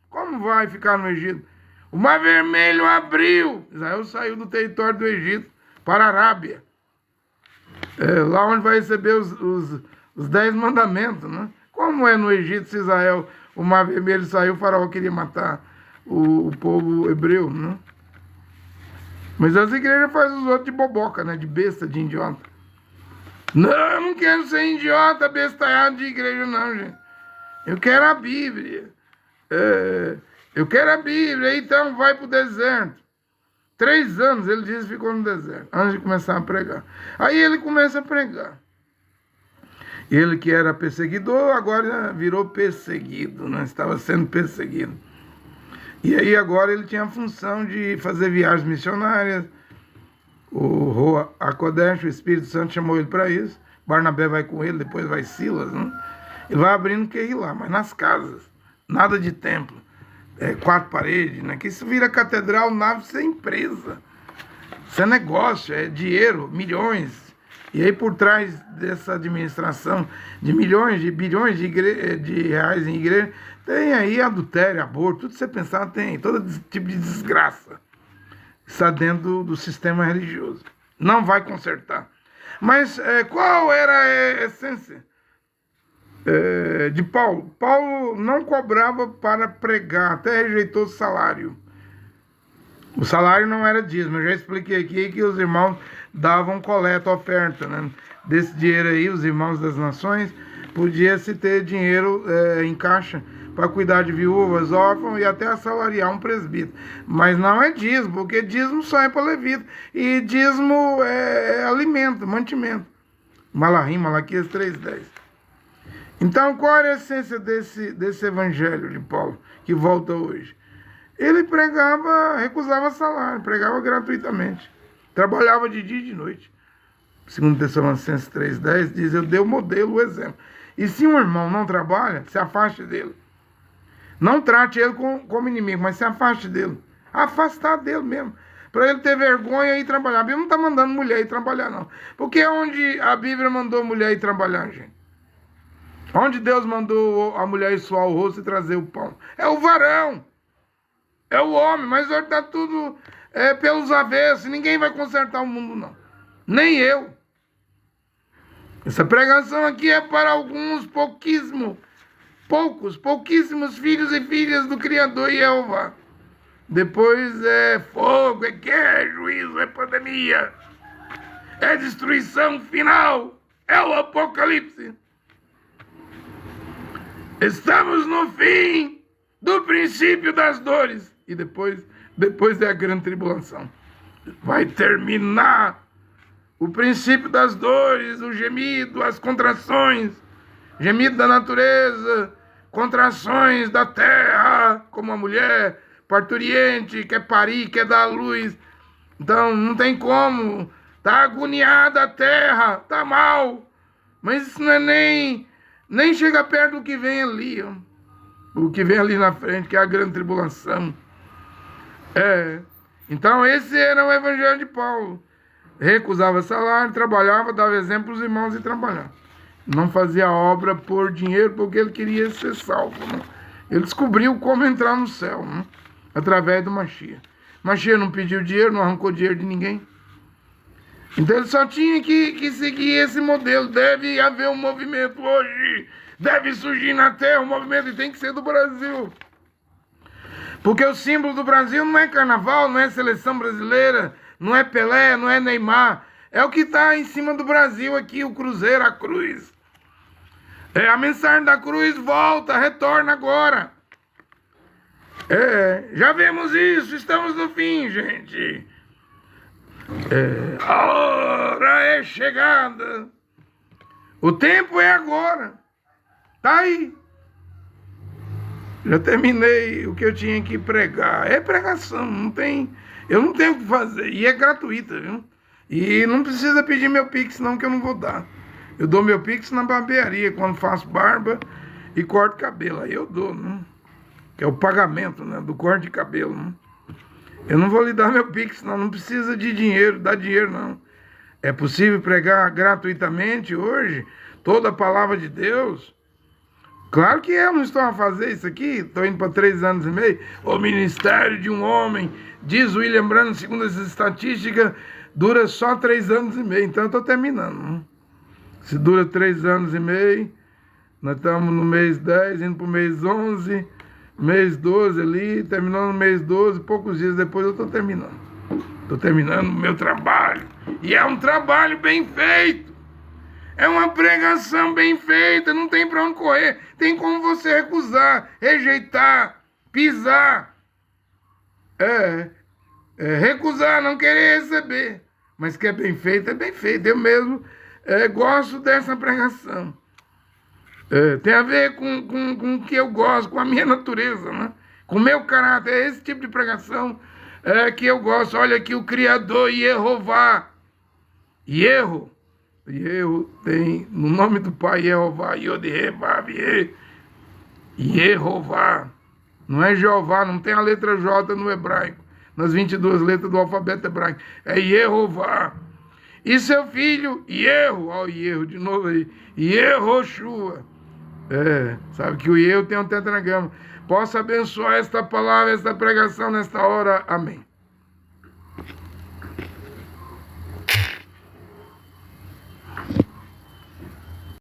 Como vai ficar no Egito? O Mar Vermelho abriu. Israel saiu do território do Egito para a Arábia. Lá onde vai receber os 10 mandamentos, né? Como é no Egito, se Israel, o Mar Vermelho saiu, o faraó queria matar o povo hebreu, né? Mas as igrejas fazem os outros de boboca, né? De besta, de idiota. Não, eu não quero ser idiota, bestalhado de igreja, não, gente. Eu quero a Bíblia. Eu quero a Bíblia, então vai pro deserto. 3 anos, ele diz, ficou no deserto, antes de começar a pregar. Aí ele começa a pregar. Ele que era perseguidor, agora virou perseguido, né? Estava sendo perseguido. E aí agora ele tinha a função de fazer viagens missionárias. O Roa Akodesh, o Espírito Santo, chamou ele para isso. Barnabé vai com ele, depois vai Silas, né? Ele vai abrindo Keilah, mas nas casas. Nada de templo. 4 paredes, né? Que isso vira catedral, nave, isso é empresa. Isso é negócio, é dinheiro, milhões. E aí por trás dessa administração de milhões, de bilhões de reais em igreja, tem aí adultério, aborto, tudo que você pensar tem, todo tipo de desgraça. Está dentro do sistema religioso. Não vai consertar. Mas qual era a essência de Paulo? Paulo não cobrava para pregar, até rejeitou o salário. O salário não era dízimo. Eu já expliquei aqui que os irmãos davam coleta, oferta, né? Desse dinheiro aí, os irmãos das nações, podia-se ter dinheiro em caixa para cuidar de viúvas, órfãos e até assalariar um presbítero. Mas não é dízimo, porque dízimo só é para levita. E dízimo é alimento, mantimento. Malahim, Malaquias 3:10. Então, qual era a essência desse evangelho de Paulo, que volta hoje? Ele pregava, recusava salário, pregava gratuitamente. Trabalhava de dia e de noite. 2 Tessalonicenses 3:10 diz, eu dei o modelo, o exemplo. E se um irmão não trabalha, se afaste dele. Não trate ele como inimigo, mas se afaste dele. Afastar dele mesmo. para ele ter vergonha e ir trabalhar. A Bíblia não está mandando mulher ir trabalhar, não. Porque é onde a Bíblia mandou mulher ir trabalhar, gente? Onde Deus mandou a mulher ir suar o rosto e trazer o pão? É o varão. É o homem. Mas hoje está tudo pelos avessos. Ninguém vai consertar o mundo, não. Nem eu. Essa pregação aqui é para alguns pouquíssimos filhos e filhas do Criador Jeová. Depois é fogo, é guerra, é juízo, é pandemia, é destruição final, é o apocalipse. Estamos no fim do princípio das dores. E depois é a grande tribulação. Vai terminar o princípio das dores, o gemido, as contrações, gemido da natureza, contrações da terra, como a mulher parturiente, quer parir, quer dar à luz. Então, não tem como. Tá agoniada a terra, tá mal. Mas isso não é nem chega perto do que vem ali, ó. O que vem ali na frente, que é a grande tribulação. Então, esse era o evangelho de Paulo. Recusava salário, trabalhava, dava exemplo aos irmãos e trabalhava. Não fazia obra por dinheiro, porque ele queria ser salvo, né? Ele descobriu como entrar no céu, né? Através do Mashiach. Mashiach não pediu dinheiro, não arrancou dinheiro de ninguém. Então ele só tinha que seguir esse modelo. Deve haver um movimento hoje. Deve surgir na terra um movimento, e tem que ser do Brasil. Porque o símbolo do Brasil não é carnaval, não é seleção brasileira, não é Pelé, não é Neymar. É o que está em cima do Brasil aqui, o cruzeiro, a cruz. A mensagem da cruz volta, retorna agora. Já vemos isso, estamos no fim, gente. A hora é chegada. O tempo é agora. Tá aí. Já terminei o que eu tinha que pregar. É pregação, eu não tenho o que fazer. E é gratuita, viu? E não precisa pedir meu Pix, não, que eu não vou dar. Eu dou meu Pix na barbearia, quando faço barba e corto cabelo. Aí eu dou, né? Que é o pagamento, né, do corte de cabelo, né? Eu não vou lhe dar meu Pix, não precisa de dinheiro, dá dinheiro, não. É possível pregar gratuitamente hoje toda a palavra de Deus? Claro que eu não estou a fazer isso aqui, estou indo para 3 anos e meio. O ministério de um homem, diz William Branham, segundo as estatísticas, dura só 3 anos e meio, então eu estou terminando, né? Se dura 3 anos e meio, nós estamos no mês 10, indo para o mês 11, mês 12 ali, terminando no mês 12, poucos dias depois eu estou terminando. Estou terminando o meu trabalho. E é um trabalho bem feito. É uma pregação bem feita, não tem para onde correr. Tem como você recusar, rejeitar, pisar. Recusar, não querer receber. Mas que é bem feito, é bem feito. Eu mesmo gosto dessa pregação. Tem a ver com o que eu gosto, com a minha natureza, né? Com o meu caráter. É esse tipo de pregação que eu gosto. Olha aqui o Criador, Jeová. Erro tem no nome do Pai Jeová, Jeová. Não é Jeová, não tem a letra J no hebraico, nas 22 letras do alfabeto hebraico. É Jeová. E seu filho, Erro de novo aí, Yehoshua. Sabe que o Erro tem um tetragrama. Posso abençoar esta palavra, esta pregação nesta hora. Amém.